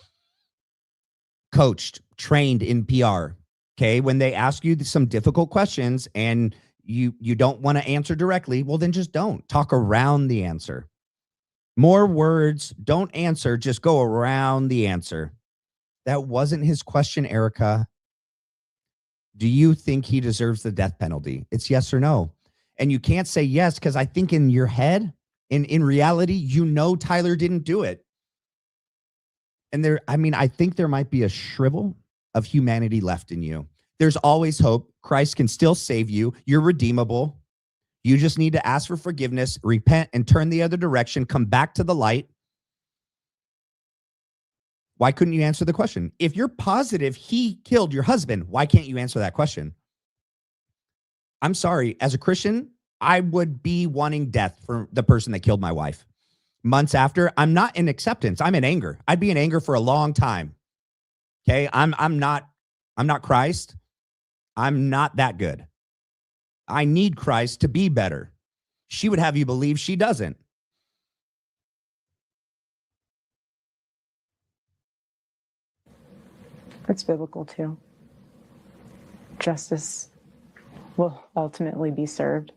coached, trained in PR. Okay. When they ask you some difficult questions and you don't want to answer directly, well, then just don't talk around the answer. More words, don't answer, just go around the answer. That wasn't his question, Erika. Do you think he deserves the death penalty? It's yes or no. And you can't say yes, because I think in your head, in reality, Tyler didn't do it. And I think there might be a shrivel of humanity left in you. There's always hope. Christ can still save you. You're redeemable. You just need to ask for forgiveness, repent, and turn the other direction. Come back to the light. Why couldn't you answer the question? If you're positive he killed your husband, why can't you answer that question? I'm sorry. As a Christian, I would be wanting death for the person that killed my wife. Months after, I'm not in acceptance. I'm in anger. I'd be in anger for a long time. Okay. I'm not Christ. I'm not that good. I need Christ to be better. She would have you believe she doesn't. It's biblical too. Justice will ultimately be served.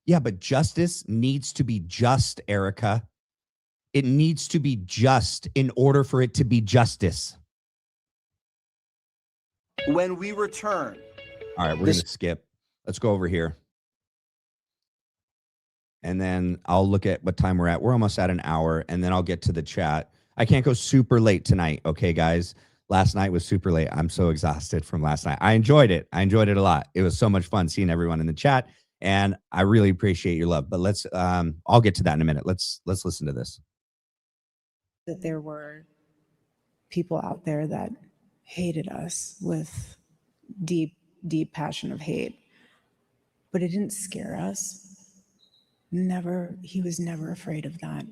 Yeah, but justice needs to be just, Erika. It needs to be just in order for it to be justice. When we return. All right, we're going to skip. Let's go over here. And then I'll look at what time we're at. We're almost at an hour, and then I'll get to the chat. I can't go super late tonight, okay, guys? Last night was super late. I'm so exhausted from last night. I enjoyed it. I enjoyed it a lot. It was so much fun seeing everyone in the chat, and I really appreciate your love. But let's I'll get to that in a minute. Let's listen to this. That there were people out there that hated us with deep passion of hate, but it didn't scare us. Never. He was never afraid of that.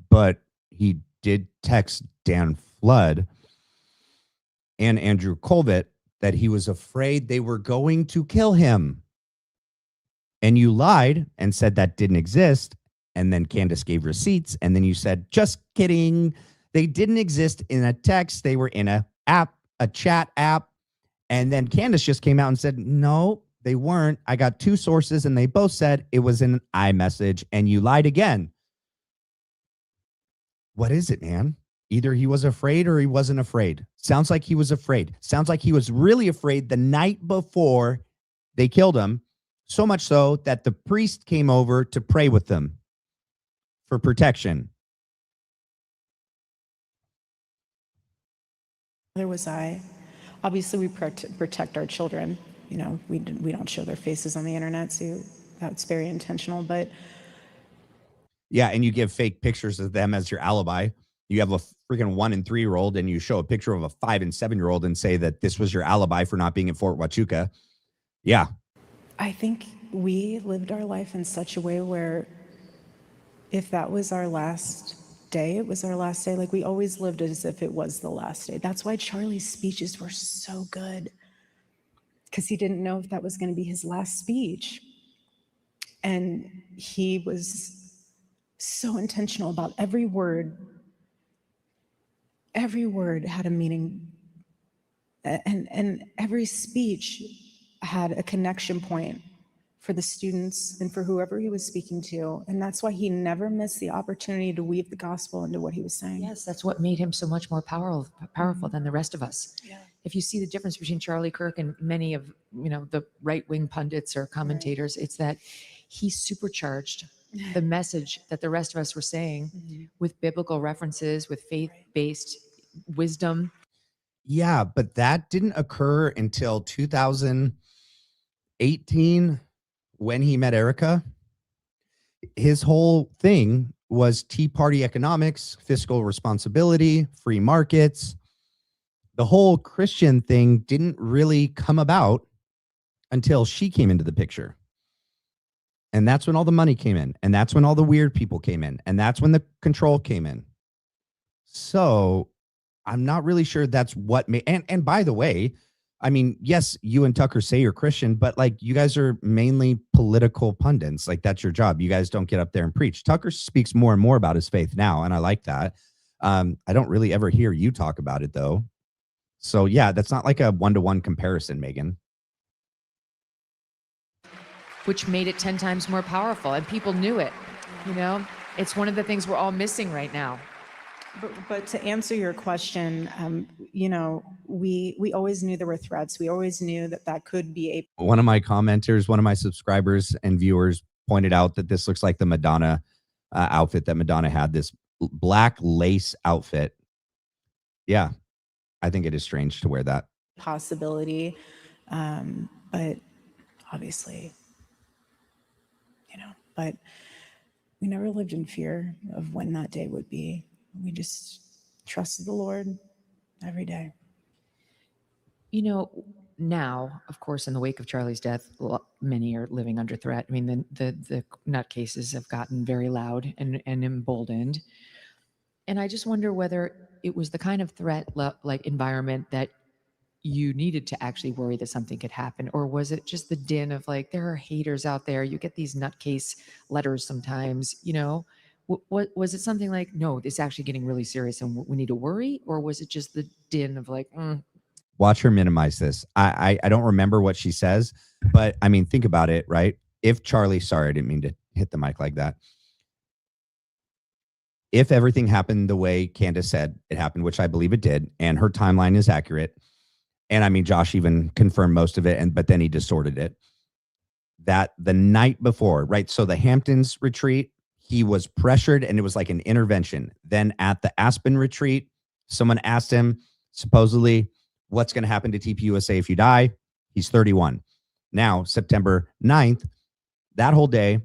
But he did text Dan Flood and Andrew Colvett that he was afraid they were going to kill him. And you lied and said that didn't exist. And then Candace gave receipts. And then you said, just kidding. They didn't exist in a text. They were in a chat app. And then Candace just came out and said, no, they weren't. I got two sources and they both said it was in an iMessage, and you lied again. What is it, man? Either he was afraid or he wasn't afraid. Sounds like he was afraid. Sounds like he was really afraid the night before they killed him. So much so that the priest came over to pray with them for protection. There was I. Obviously, we protect our children. You know, we don't show their faces on the internet, so that's very intentional. But yeah, and you give fake pictures of them as your alibi. You have a freaking 1 and 3-year-old, and you show a picture of a 5 and 7-year-old and say that this was your alibi for not being in Fort Huachuca. Yeah. I think we lived our life in such a way where if that was our last day, it was our last day. Like, we always lived as if it was the last day. That's why Charlie's speeches were so good, because he didn't know if that was going to be his last speech. And he was so intentional about every word. Every word had a meaning, and every speech had a connection point for the students and for whoever he was speaking to. And that's why he never missed the opportunity to weave the gospel into what he was saying. Yes, that's what made him so much more powerful than the rest of us. Yeah. If you see the difference between Charlie Kirk and many of, the right-wing pundits or commentators, it's that he supercharged the message that the rest of us were saying with biblical references, with faith-based wisdom. Yeah, but that didn't occur until 2018 when he met Erika. His whole thing was Tea Party economics, fiscal responsibility, free markets. The whole Christian thing didn't really come about until she came into the picture. And that's when all the money came in. And that's when all the weird people came in. And that's when the control came in. So I'm not really sure that's what made, and by the way, I mean, yes, you and Tucker say you're Christian, but like, you guys are mainly political pundits. Like, that's your job. You guys don't get up there and preach. Tucker speaks more and more about his faith now, and I like that. I don't really ever hear you talk about it though. So yeah, that's not like a one-to-one comparison, Megan. Which made it 10 times more powerful, and people knew it. It's one of the things we're all missing right now. But to answer your question, we always knew there were threats. We always knew that could be One of my commenters, one of my subscribers and viewers pointed out that this looks like the Madonna outfit that Madonna had, this black lace outfit Yeah, I think it is strange to wear that. possibility. But obviously, but we never lived in fear of when that day would be. We just trusted the Lord every day. Now, of course, in the wake of Charlie's death, many are living under threat. I mean, the nutcases have gotten very loud and emboldened. And I just wonder whether it was the kind of threat like environment that you needed to actually worry that something could happen, or was it just the din of like, there are haters out there, you get these nutcase letters sometimes, what was it? Something like, no, it's actually getting really serious and we need to worry? Or was it just the din of like, Watch her minimize this. I don't remember what she says, but I mean, think about it, right? If Charlie, sorry, I didn't mean to hit the mic like that. If everything happened the way Candace said it happened, which I believe it did, and her timeline is accurate, and I mean, Josh even confirmed most of it, but then he distorted it, that the night before, right? So the Hamptons retreat, he was pressured and it was like an intervention. Then at the Aspen retreat, someone asked him, supposedly, what's going to happen to TPUSA if you die? He's 31. Now, September 9th, that whole day,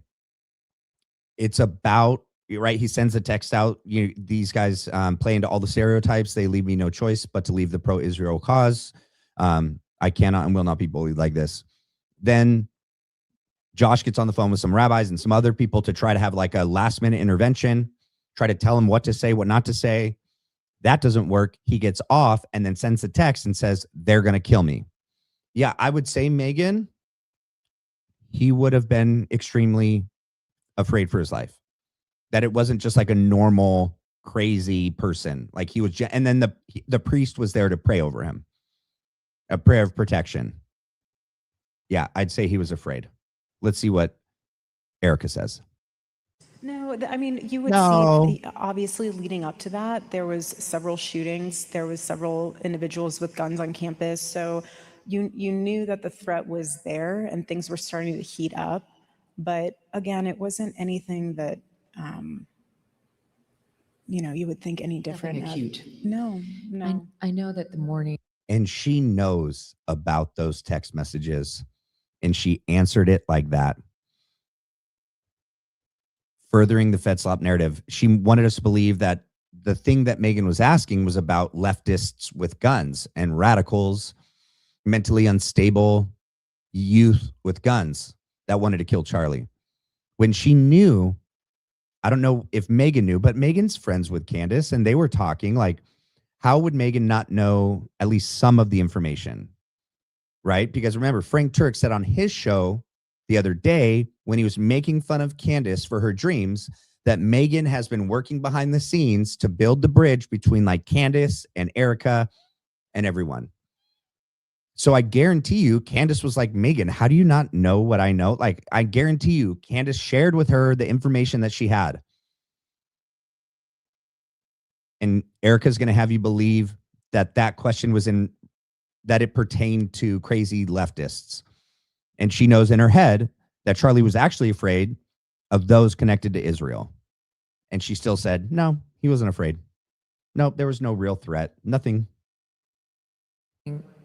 it's about, right? He sends a text out. These guys play into all the stereotypes. They leave me no choice but to leave the pro-Israel cause. I cannot and will not be bullied like this. Then Josh gets on the phone with some rabbis and some other people to try to have like a last minute intervention, try to tell him what to say, what not to say. That doesn't work. He gets off and then sends a text and says, they're going to kill me. Yeah, I would say, Megan, he would have been extremely afraid for his life. That it wasn't just like a normal, crazy person. Like he was, and then the priest was there to pray over him. A prayer of protection. Yeah, I'd say he was afraid. Let's see what Erika says. No, I mean, you would No. see, obviously leading up to that, there was several shootings. There was several individuals with guns on campus. So you knew that the threat was there and things were starting to heat up. But again, it wasn't anything that, you would think any different. nothing acute. No. I know that the morning. And she knows about those text messages. And she answered it like that. Furthering the FedSlop narrative, she wanted us to believe that the thing that Megan was asking was about leftists with guns and radicals, mentally unstable youth with guns that wanted to kill Charlie. When she knew, I don't know if Megan knew, but Megan's friends with Candace and they were talking like, how would Megan not know at least some of the information? Right? Because remember, Frank Turk said on his show the other day when he was making fun of Candace for her dreams that Megan has been working behind the scenes to build the bridge between like Candace and Erika and everyone. So I guarantee you, Candace was like, Megan, how do you not know what I know? Like, I guarantee you, Candace shared with her the information that she had. And Erika's going to have you believe that question was that it pertained to crazy leftists. And she knows in her head that Charlie was actually afraid of those connected to Israel. And she still said, no, he wasn't afraid. No, there was no real threat. Nothing.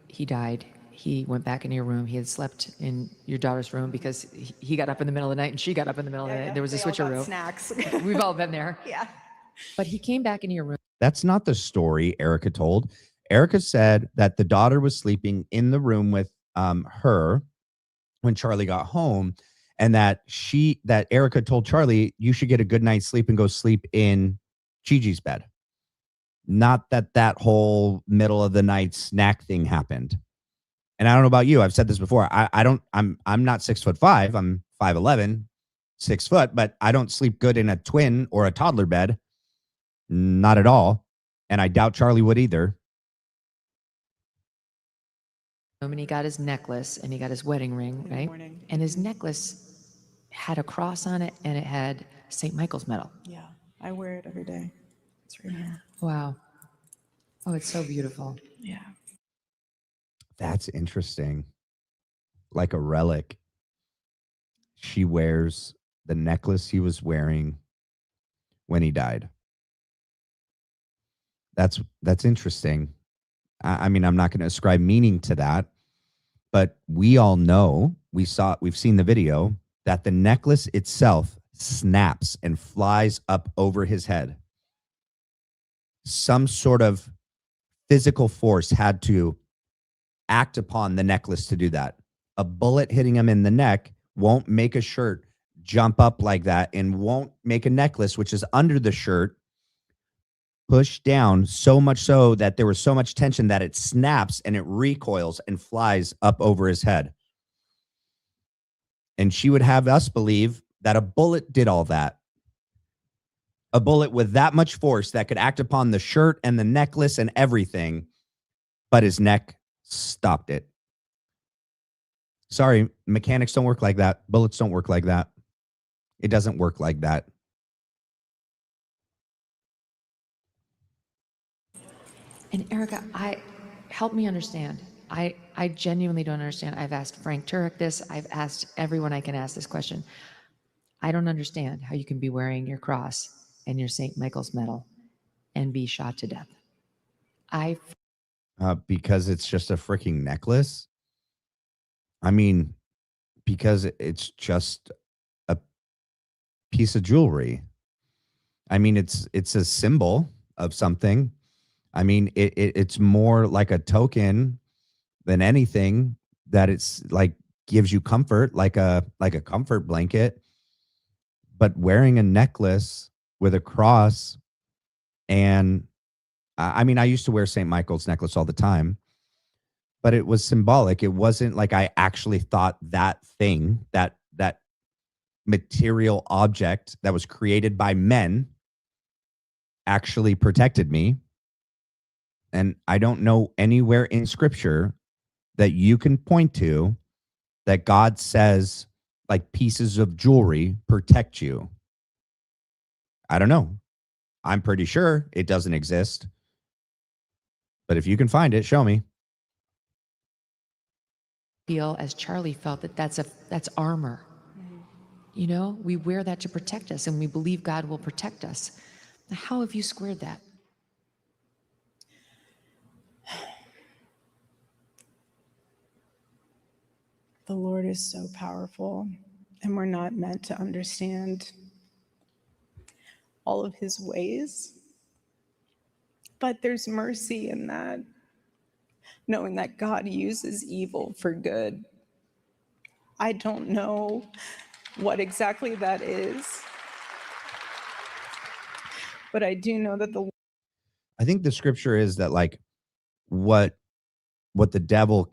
He died. He went back into your room. He had slept in your daughter's room because he got up in the middle of the night and she got up in the middle of the night. There was a switcheroo. Snacks. We've all been there. Yeah. But he came back into your room. That's not the story Erika told. Erika said that the daughter was sleeping in the room with her when Charlie got home, and that Erika told Charlie, you should get a good night's sleep and go sleep in Gigi's bed. Not that whole middle of the night snack thing happened. And I don't know about you. I've said this before. I'm not 6'5". I'm 5'11", 6 foot, but I don't sleep good in a twin or a toddler bed. Not at all. And I doubt Charlie would either. And he got his necklace and he got his wedding ring, right? And his necklace had a cross on it and it had St. Michael's medal. Yeah. I wear it every day. It's right here. Wow. Oh, it's so beautiful. Yeah. That's interesting. Like a relic. She wears the necklace he was wearing when he died. That's interesting. I mean, I'm not going to ascribe meaning to that, but we all know, we've seen the video, that the necklace itself snaps and flies up over his head. Some sort of physical force had to act upon the necklace to do that. A bullet hitting him in the neck won't make a shirt jump up like that, and won't make a necklace, which is under the shirt, push down so much so that there was so much tension that it snaps and it recoils and flies up over his head. And she would have us believe that a bullet did all that. A bullet with that much force that could act upon the shirt and the necklace and everything, but his neck stopped it. Sorry, mechanics don't work like that. Bullets don't work like that. It doesn't work like that. And Erika, help me understand. I genuinely don't understand. I've asked Frank Turek this. I've asked everyone I can ask this question. I don't understand how you can be wearing your cross and your St. Michael's medal and be shot to death. Because it's just a freaking necklace. I mean, because it's just a piece of jewelry. I mean, it's a symbol of something. I mean, it's more like a token than anything, that it's like gives you comfort, like a comfort blanket. But wearing a necklace with a cross, and I mean, I used to wear St. Michael's necklace all the time, but it was symbolic. It wasn't like I actually thought that thing, that material object that was created by men, actually protected me. And I don't know anywhere in scripture that you can point to that God says like pieces of jewelry protect you. I don't know. I'm pretty sure it doesn't exist. But if you can find it, show me. Feel, as Charlie felt, that's armor. You know, we wear that to protect us, and we believe God will protect us. How have you squared that? The Lord is so powerful, and we're not meant to understand all of his ways. But there's mercy in that, knowing that God uses evil for good. I don't know what exactly that is, but I do know that I think the scripture is that like what the devil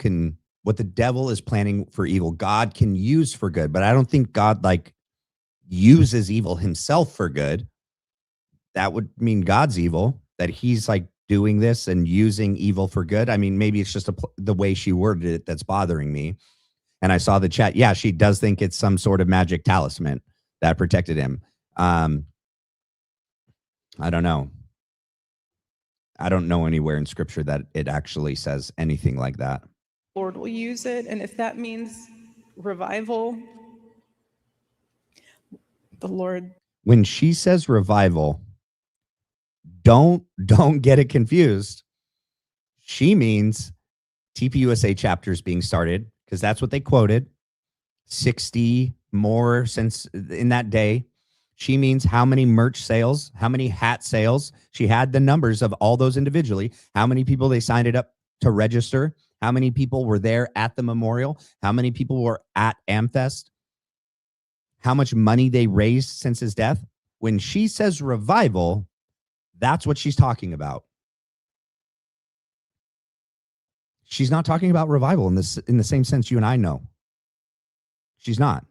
is planning for evil, God can use for good. But I don't think God like uses evil himself for good. That would mean God's evil, that he's like doing this and using evil for good. I mean, maybe it's just the way she worded it that's bothering me. And I saw the chat. Yeah, she does think it's some sort of magic talisman that protected him. I don't know. I don't know anywhere in scripture that it actually says anything like that. Lord will use it. And if that means revival, the Lord. When she says revival, don't get it confused. She means TPUSA chapters being started, because that's what they quoted. 60 more since in that day. She means how many merch sales, how many hat sales. She had the numbers of all those individually, how many people they signed it up to register, how many people were there at the memorial, how many people were at Amfest, how much money they raised since his death. When she says revival, that's what she's talking about. She's not talking about revival in the same sense you and I know. She's not.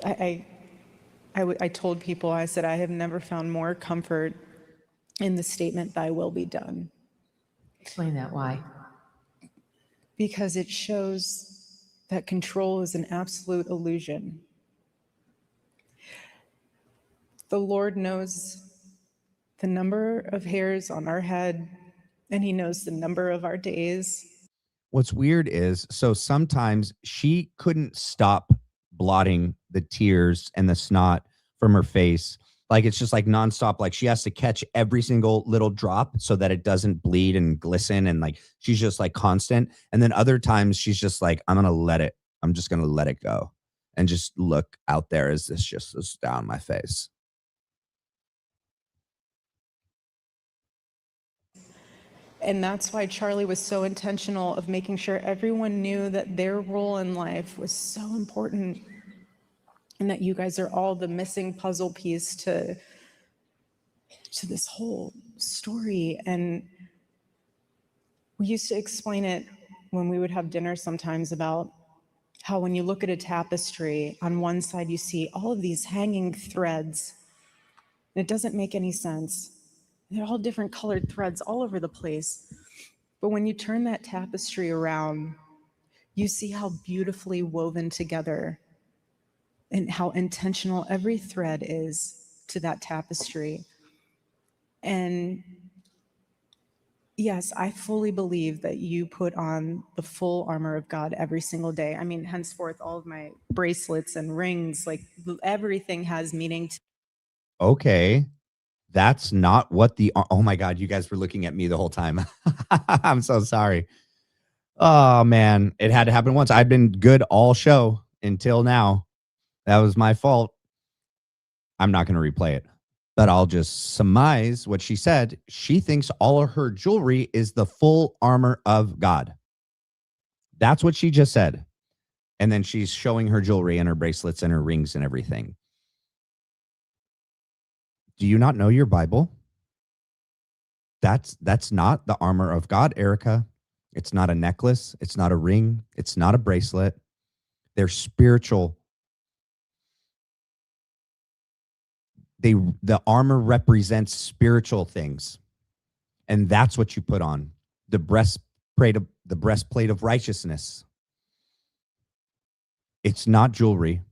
I told people, I said, I have never found more comfort in the statement, "Thy will be done." Explain that. Why? Because it shows that control is an absolute illusion. The Lord knows the number of hairs on our head, and he knows the number of our days. What's weird is, so sometimes she couldn't stop blotting the tears and the snot from her face. Like it's just like nonstop. Like she has to catch every single little drop so that it doesn't bleed and glisten. And like she's just like constant. And then other times she's just like, I'm just gonna let it go. And just look out there as this just is down my face. And that's why Charlie was so intentional of making sure everyone knew that their role in life was so important and that you guys are all the missing puzzle piece to this whole story. And we used to explain it when we would have dinner sometimes about how when you look at a tapestry, on one side you see all of these hanging threads, and it doesn't make any sense. They're all different colored threads all over the place. But when you turn that tapestry around, you see how beautifully woven together and how intentional every thread is to that tapestry. And yes, I fully believe that you put on the full armor of God every single day. I mean, henceforth, all of my bracelets and rings, like everything has meaning. Okay. That's not what oh my God, you guys were looking at me the whole time. I'm so sorry. Oh man, it had to happen once. I've been good all show until now. That was my fault. I'm not going to replay it, but I'll just surmise what she said. She thinks all of her jewelry is the full armor of God. That's what she just said. And then she's showing her jewelry and her bracelets and her rings and everything. Do you not know your Bible? That's not the armor of God, Erika. It's not a necklace. It's not a ring. It's not a bracelet. They're spiritual. The armor represents spiritual things. And that's what you put on. The breastplate of righteousness. It's not jewelry.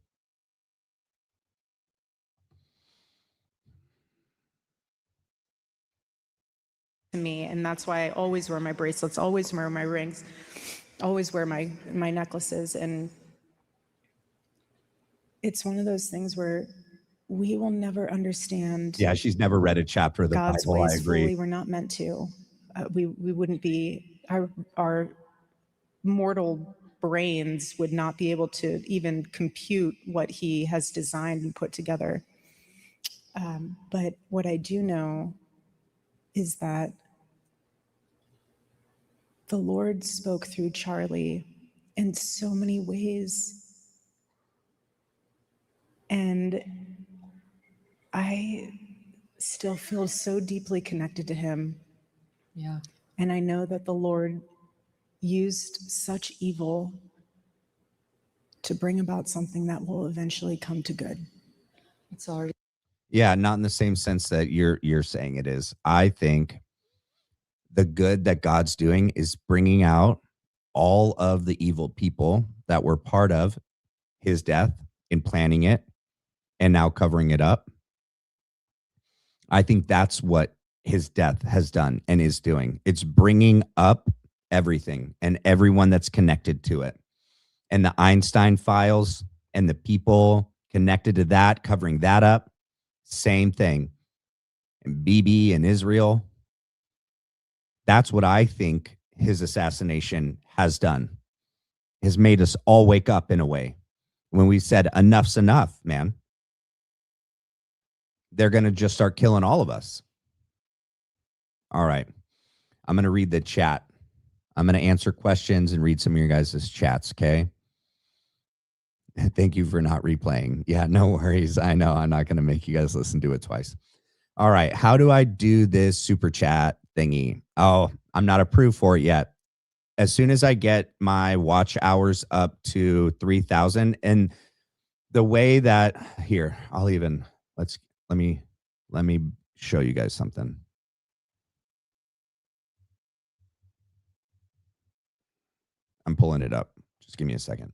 To me, and that's why I always wear my bracelets, always wear my rings, always wear my necklaces. And it's one of those things where we will never understand. Yeah, she's never read a chapter of the God's Bible. ways I agree. fully. We're not meant to. We wouldn't be, our mortal brains would not be able to even compute what he has designed and put together. But what I do know is that the Lord spoke through Charlie in so many ways. And I still feel so deeply connected to him. Yeah. And I know that the Lord used such evil to bring about something that will eventually come to good. It's already. Yeah, not in the same sense that you're saying it is. I think the good that God's doing is bringing out all of the evil people that were part of his death in planning it and now covering it up. I think that's what his death has done and is doing. It's bringing up everything and everyone that's connected to it. And the Einstein files and the people connected to that, covering that up, same thing. And Bibi and Israel. That's what I think his assassination has done. Has made us all wake up in a way. When we said enough's enough, man. They're going to just start killing all of us. All right. I'm going to read the chat. I'm going to answer questions and read some of your guys' chats, okay? Thank you for not replaying. Yeah, no worries. I know I'm not going to make you guys listen to it twice. All right. How do I do this super chat thingy? Oh, I'm not approved for it yet. As soon as I get my watch hours up to 3,000, and the way that here, I'll even let me show you guys something. I'm pulling it up. Just give me a second.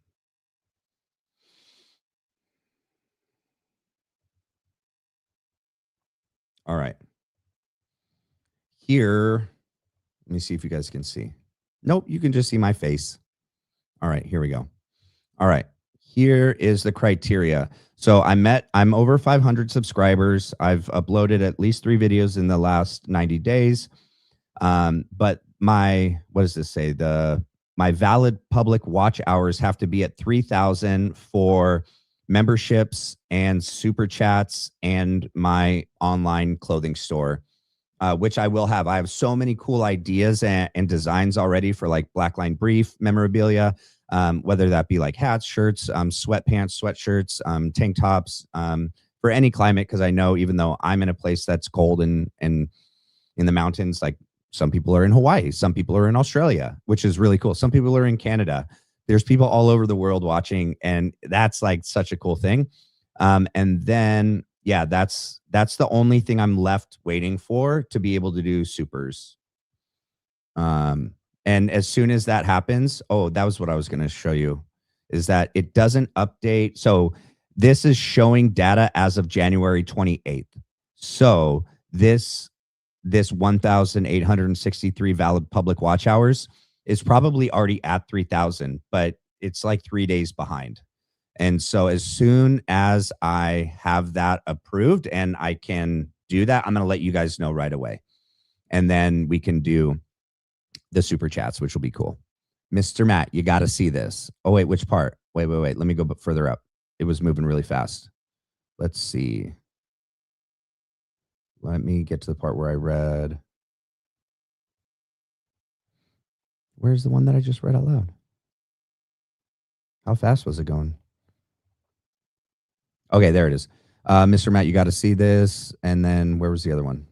All right. Here, let me see if you guys can see. Nope, you can just see my face. All right, here we go. All right. here is the criteria. So I'm over 500 subscribers. I've uploaded at least 3 videos in the last 90 days. But what does this say? My valid public watch hours have to be at 3,000 for memberships and super chats and my online clothing store, which I will have. I have so many cool ideas and designs already for like Blackline Brief memorabilia, whether that be like hats, shirts, sweatpants, sweatshirts, tank tops, for any climate. Because I know even though I'm in a place that's cold and in the mountains, like some people are in Hawaii, some people are in Australia, which is really cool. Some people are in Canada. There's people all over the world watching, and that's like such a cool thing. And then, yeah, that's the only thing I'm left waiting for to be able to do supers. And as soon as that happens, that was what I was going to show you, is that it doesn't update. So this is showing data as of January 28th. So this 1,863 valid public watch hours is probably already at 3,000, but it's like 3 days behind. And so as soon as I have that approved and I can do that, I'm going to let you guys know right away. And then we can do the super chats, which will be cool. Mr. Matt, you got to see this. Oh, wait, which part? Wait. Let me go further up. It was moving really fast. Let's see. Let me get to the part where I read. Where's the one that I just read out loud? How fast was it going? Okay, there it is. Mr. Matt, you got to see this. And then where was the other one?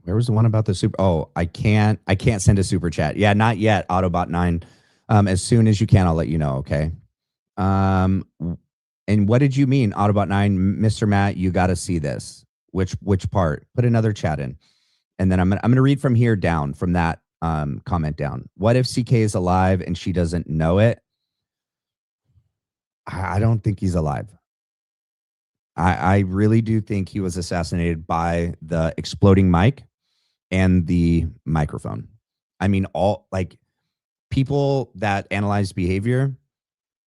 Where was the one about the super? Oh, I can't send a super chat. Yeah, not yet, Autobot 9. As soon as you can, I'll let you know, okay? And what did you mean, Autobot 9? Mr. Matt, you got to see this. Which part? Put another chat in. And then I'm gonna read from here down, from that comment down. What if CK is alive and she doesn't know it? I don't think he's alive. I really do think he was assassinated by the exploding mic and the microphone. I mean, all like people that analyze behavior,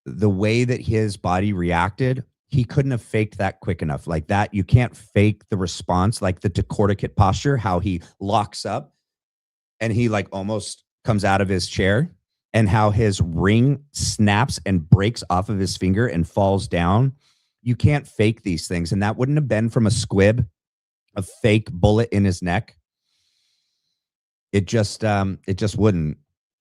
the way that his body reacted, he couldn't have faked that quick enough. Like that, you can't fake the response, like the decorticate posture, how he locks up and he like almost comes out of his chair, and how his ring snaps and breaks off of his finger and falls down. You can't fake these things. And that wouldn't have been from a squib, a fake bullet in his neck. It just wouldn't.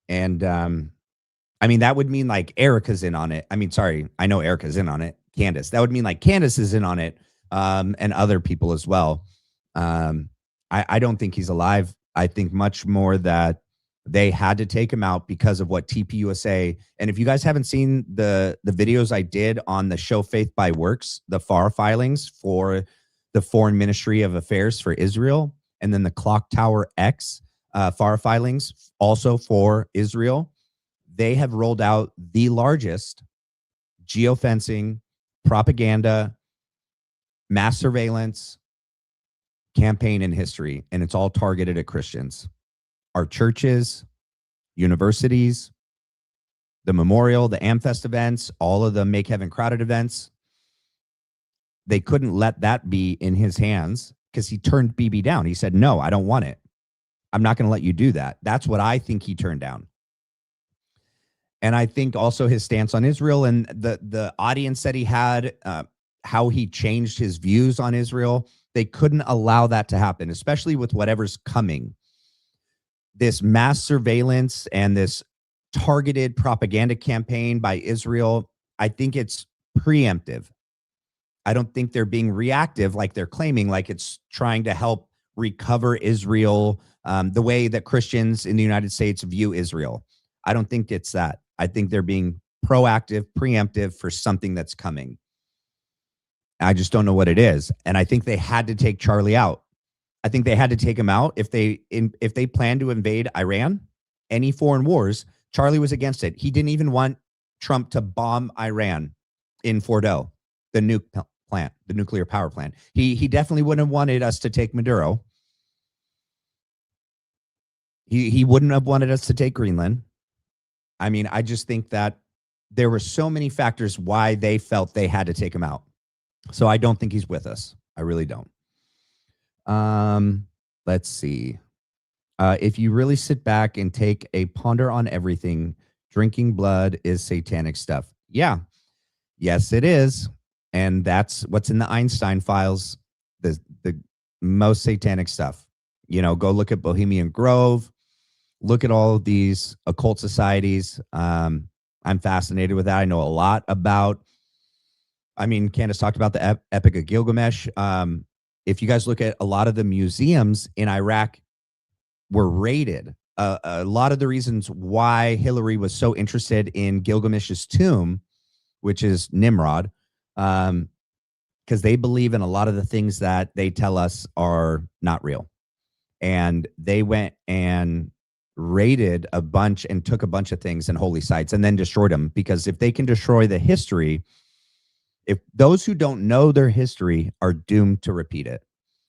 And I mean, that would mean like Erika's in on it. I mean, sorry, I know Erika's in on it. Candace. That would mean like Candace is in on it, and other people as well. I don't think he's alive. I think much more that they had to take him out because of what TPUSA. And if you guys haven't seen the videos I did on the show Faith by Works, the FAR filings for the Foreign Ministry of Affairs for Israel, and then the Clock Tower X FAR filings also for Israel, they have rolled out the largest geofencing, propaganda, mass surveillance campaign in history, and it's all targeted at Christians. Our churches, universities, the memorial, the Amfest events, all of the Make Heaven Crowded events, they couldn't let that be in his hands because he turned BB down. He said, no, I don't want it. I'm not going to let you do that. That's what I think he turned down. And I think also his stance on Israel and the audience that he had, how he changed his views on Israel, they couldn't allow that to happen, especially with whatever's coming. This mass surveillance and this targeted propaganda campaign by Israel, I think it's preemptive. I don't think they're being reactive like they're claiming, like it's trying to help recover Israel the way that Christians in the United States view Israel. I don't think it's that. I think they're being proactive, preemptive for something that's coming. I just don't know what it is. And I think they had to take Charlie out. I think they had to take him out. If they plan to invade Iran, any foreign wars, Charlie was against it. He didn't even want Trump to bomb Iran in Fordo, the nuke plant, the nuclear power plant. He definitely wouldn't have wanted us to take Maduro. He wouldn't have wanted us to take Greenland. I mean, I just think that there were so many factors why they felt they had to take him out. So I don't think he's with us. I really don't. Let's see. If you really sit back and take a ponder on everything, drinking blood is satanic stuff. Yeah. Yes, it is. And that's what's in the Einstein files, the most satanic stuff. Go look at Bohemian Grove, look at all of these occult societies. I'm fascinated with that. I know a lot about, Candace talked about the Epic of Gilgamesh. If you guys look at a lot of the museums in Iraq were raided. A lot of the reasons why Hillary was so interested in Gilgamesh's tomb, which is Nimrod, because they believe in a lot of the things that they tell us are not real. And they went and raided a bunch and took a bunch of things and holy sites and then destroyed them, because if they can destroy the history, if those who don't know their history are doomed to repeat it.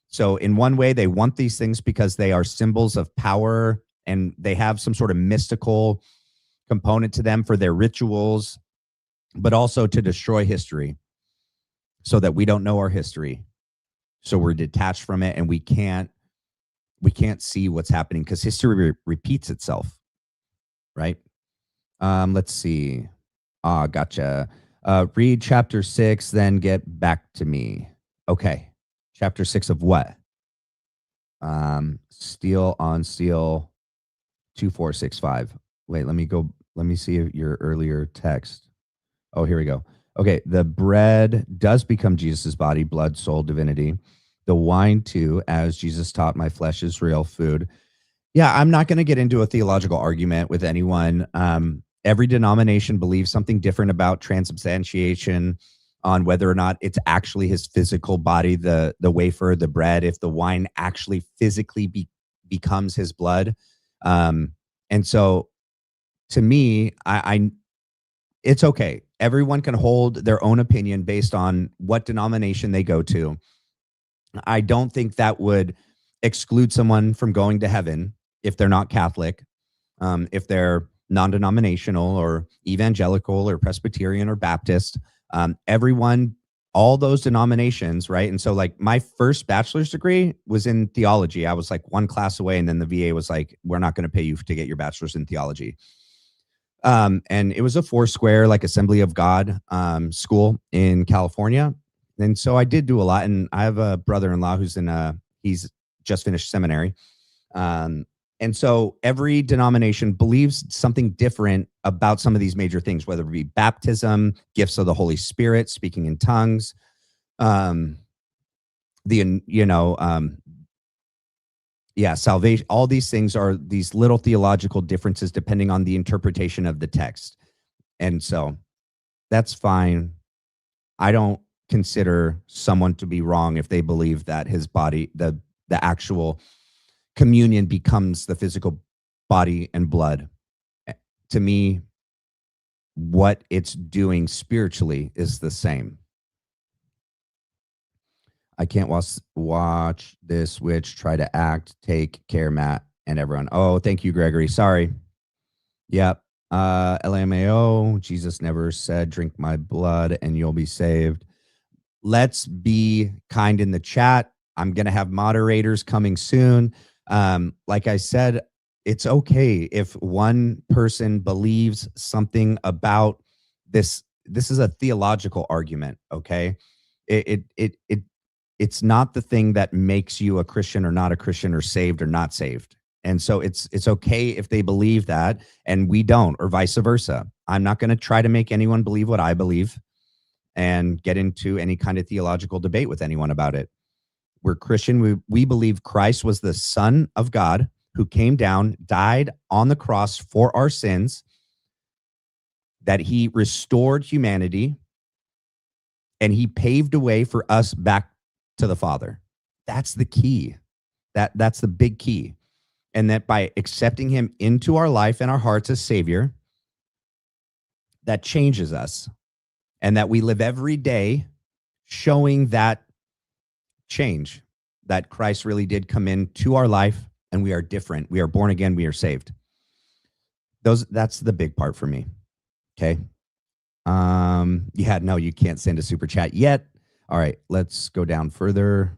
So in one way, they want these things because they are symbols of power and they have some sort of mystical component to them for their rituals, but also to destroy history so that we don't know our history. So we're detached from it and we can't see what's happening because history repeats itself, right? Let's see. Gotcha. Read chapter 6, then get back to me. Okay. Chapter 6 of what? Steel on steel 2465. Wait, let me see your earlier text. Oh, here we go. Okay, the bread does become Jesus' body, blood, soul, divinity. The wine too, as Jesus taught, my flesh is real food. Yeah, I'm not going to get into a theological argument with anyone. Every denomination believes something different about transubstantiation, on whether or not it's actually his physical body, the wafer, the bread, if the wine actually physically becomes his blood. And so to me, I it's okay. Everyone can hold their own opinion based on what denomination they go to. I don't think that would exclude someone from going to heaven if they're not Catholic, if they're non-denominational or evangelical or Presbyterian or Baptist. Everyone, all those denominations, right? And so like my first bachelor's degree was in theology. I was like one class away, and then the VA was like, we're not going to pay you to get your bachelor's in theology. And it was a Foursquare, like Assembly of God school in California. And so I did do a lot. And I have a brother-in-law who's he's just finished seminary. And so every denomination believes something different about some of these major things, whether it be baptism, gifts of the Holy Spirit, speaking in tongues, salvation. All these things are these little theological differences depending on the interpretation of the text. And so that's fine. I don't consider someone to be wrong if they believe that his body, the actual communion becomes the physical body and blood. To me, what it's doing spiritually is the same. I can't watch this witch try to act. Take care, Matt, and everyone. Oh, thank you, Gregory. Sorry. Yep. LMAO, Jesus never said, drink my blood and you'll be saved. Let's be kind in the chat. I'm going to have moderators coming soon. Like I said, it's okay if one person believes something about this. This is a theological argument, okay? It's not the thing that makes you a Christian or not a Christian or saved or not saved. And so it's okay if they believe that and we don't, or vice versa. I'm not going to try to make anyone believe what I believe and get into any kind of theological debate with anyone about it. We're Christian. We believe Christ was the Son of God who came down, died on the cross for our sins, that he restored humanity, and he paved a way for us back to the Father. That's the key. That's the big key. And that by accepting him into our life and our hearts as Savior, that changes us. And that we live every day showing that change, that Christ really did come into our life and we are different. We are born again. We are saved. That's the big part for me. Okay. Yeah, no, you can't send a super chat yet. All right, let's go down further.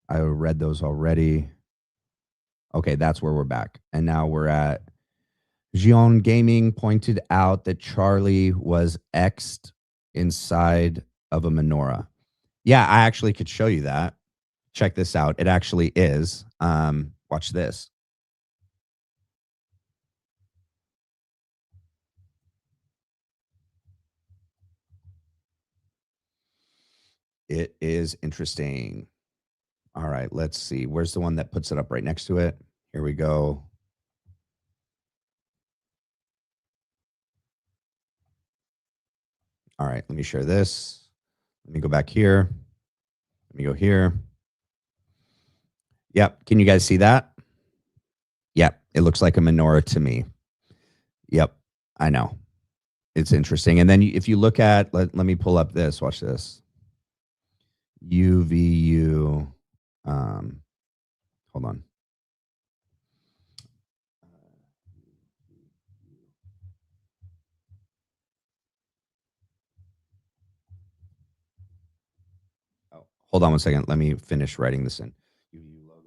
I read those already. Okay, that's where we're back. And now we're at Gion Gaming pointed out that Charlie was X'd inside of a menorah. Yeah, I actually could show you that. Check this out. It actually is. Watch this. It is interesting. All right, let's see. Where's the one that puts it up right next to it? Here we go. All right, let me share this. Let me go back here. Let me go here. Yep. Can you guys see that? Yep. It looks like a menorah to me. Yep. I know. It's interesting. And then if you look at, let me pull up this. Watch this. UVU. Hold on. Oh, hold on one second. Let me finish writing this in. UVU logo.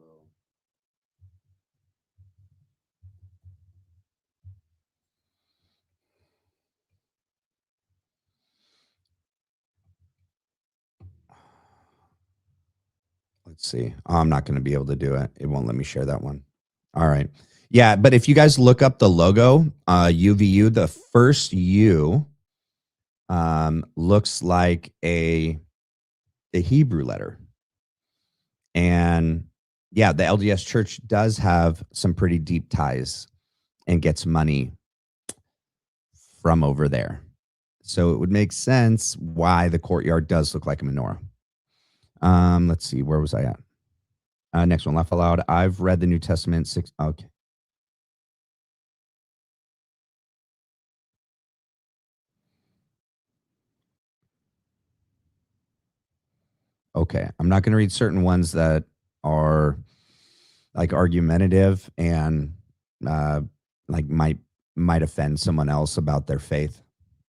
Let's see. Oh, I'm not going to be able to do it. It won't let me share that one. All right. Yeah, but if you guys look up the logo, UVU, the first U looks like a Hebrew letter. And yeah, the LDS Church does have some pretty deep ties and gets money from over there. So it would make sense why the courtyard does look like a menorah. Let's see, where was I at? Next one, laugh aloud. I've read the New Testament 6. Okay. Okay. I'm not going to read certain ones that are like argumentative and like might offend someone else about their faith.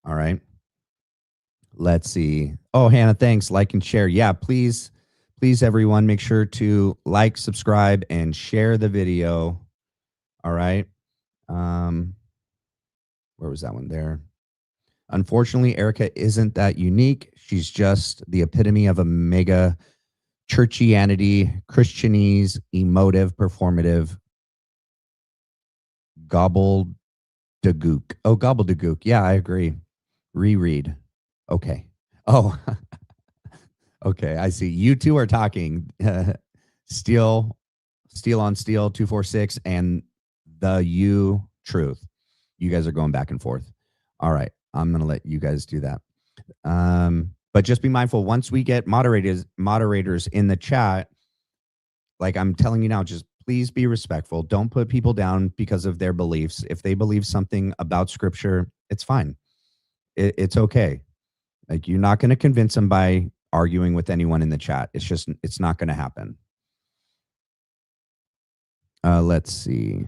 All right. Let's see. Oh, Hannah, thanks. Like and share. Yeah, please, everyone, make sure to like, subscribe, and share the video. All right. Where was that one there? Unfortunately, Erika isn't that unique. She's just the epitome of a mega churchianity, Christianese, emotive, performative, gobbledygook. Oh, gobbledygook. Yeah, I agree. Reread. Okay. Oh, okay. I see. You two are talking. Steel on Steel 246 and the You Truth. You guys are going back and forth. All right. I'm going to let you guys do that. But just be mindful, once we get moderators in the chat, like I'm telling you now, just please be respectful. Don't put people down because of their beliefs. If they believe something about scripture, it's fine. It's okay. Like, you're not going to convince them by arguing with anyone in the chat. It's not going to happen. Let's see.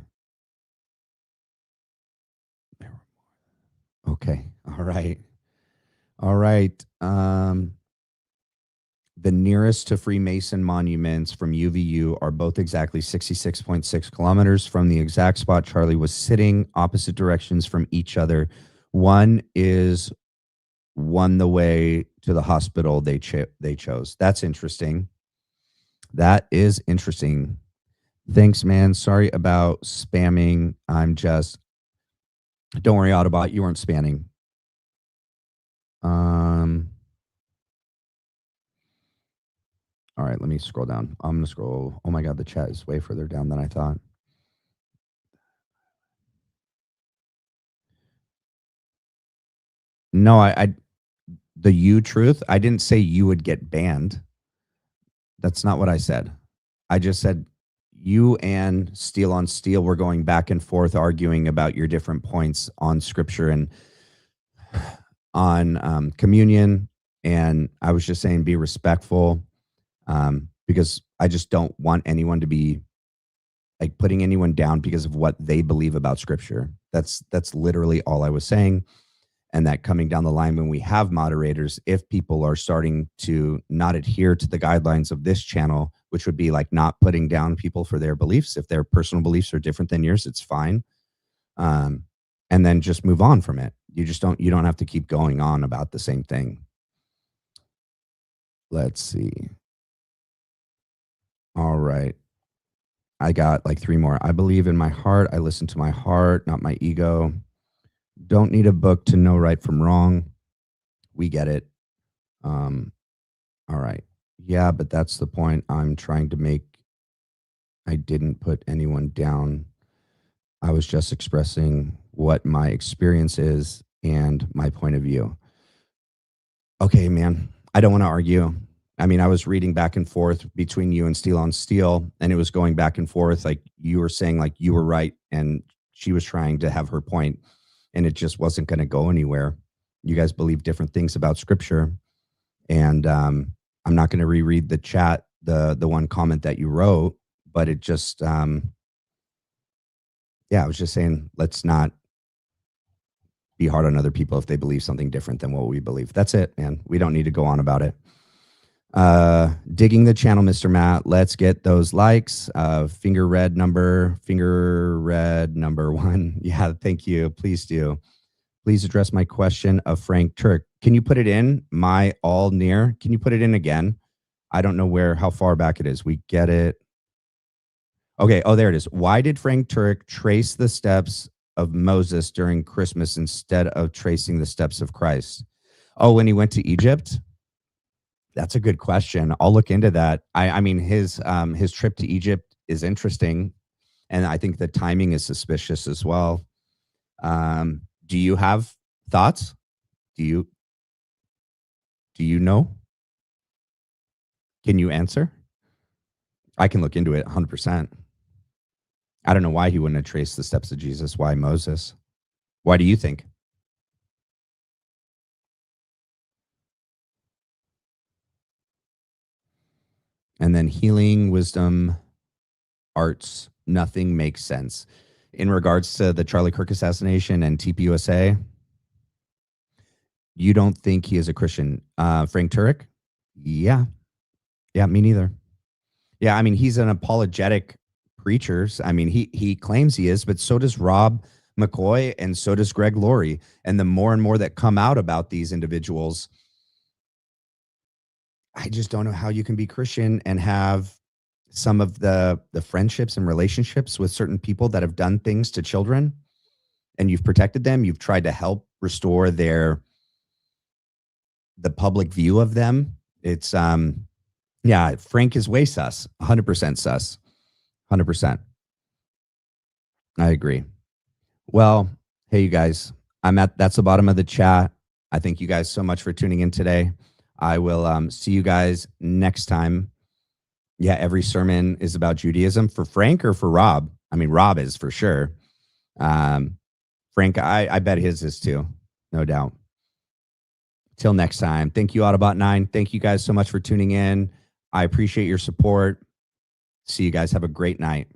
Okay. All right. All right. The nearest to Freemason monuments from UVU are both exactly 66.6 kilometers from the exact spot Charlie was sitting, opposite directions from each other. One is the way to the hospital they chose. That's interesting. That is interesting. Thanks, man. Sorry about spamming. Don't worry, Autobot, you weren't spamming. All right, let me scroll down. I'm gonna scroll. Oh my God, the chat is way further down than I thought. No, the You Truth, I didn't say you would get banned. That's not what I said. I just said you and Steel on Steel were going back and forth arguing about your different points on scripture and on communion. And I was just saying, be respectful, because I just don't want anyone to be like putting anyone down because of what they believe about scripture. That's literally all I was saying. And that coming down the line, when we have moderators, if people are starting to not adhere to the guidelines of this channel, which would be like not putting down people for their beliefs, if their personal beliefs are different than yours, it's fine. And then just move on from it. You don't have to keep going on about the same thing. Let's see. All right. I got like 3 more. I believe in my heart. I listen to my heart, not my ego. Don't need a book to know right from wrong. We get it. All right. Yeah, but that's the point I'm trying to make. I didn't put anyone down. I was just expressing what my experience is and my point of view. Okay, man. I don't want to argue. I mean, I was reading back and forth between you and Steel on Steel, and it was going back and forth. Like you were saying, like you were right, and she was trying to have her point, and it just wasn't going to go anywhere. You guys believe different things about scripture, and I'm not going to reread the chat, the one comment that you wrote, but it just, I was just saying, let's not be hard on other people if they believe something different than what we believe. That's it, man. We don't need to go on about it. Digging the channel, Mr. Matt. Let's get those likes. Finger red number 1. Yeah, thank you. Please do. Please address my question of Frank Turk. Can you put it in? My all near. Can you put it in again? I don't know how far back it is. We get it. Okay. Oh, there it is. Why did Frank Turk trace the steps of Moses during Christmas instead of tracing the steps of Christ? Oh, when he went to Egypt? That's a good question. I'll look into that. I mean, his trip to Egypt is interesting, and I think the timing is suspicious as well. Do you have thoughts? Do you know? Can you answer? I can look into it 100%. I don't know why he wouldn't have traced the steps of Jesus. Why Moses? Why do you think? And then healing, wisdom, arts, nothing makes sense. In regards to the Charlie Kirk assassination and TPUSA, you don't think he is a Christian. Frank Turek? Yeah. Yeah, me neither. Yeah, I mean, he's an apologetic preacher. I mean, he claims he is, but so does Rob McCoy and so does Greg Laurie. And the more and more that come out about these individuals, I just don't know how you can be Christian and have some of the friendships and relationships with certain people that have done things to children, and you've protected them. You've tried to help restore the public view of them. It's, yeah, Frank is way sus, 100% sus, 100%. I agree. Well, hey, you guys, that's the bottom of the chat. I thank you guys so much for tuning in today. I will see you guys next time. Yeah, every sermon is about Judaism. For Frank or for Rob? I mean, Rob is for sure. Frank, I bet his is too, no doubt. Till next time. Thank you, Autobot 9. Thank you guys so much for tuning in. I appreciate your support. See you guys. Have a great night.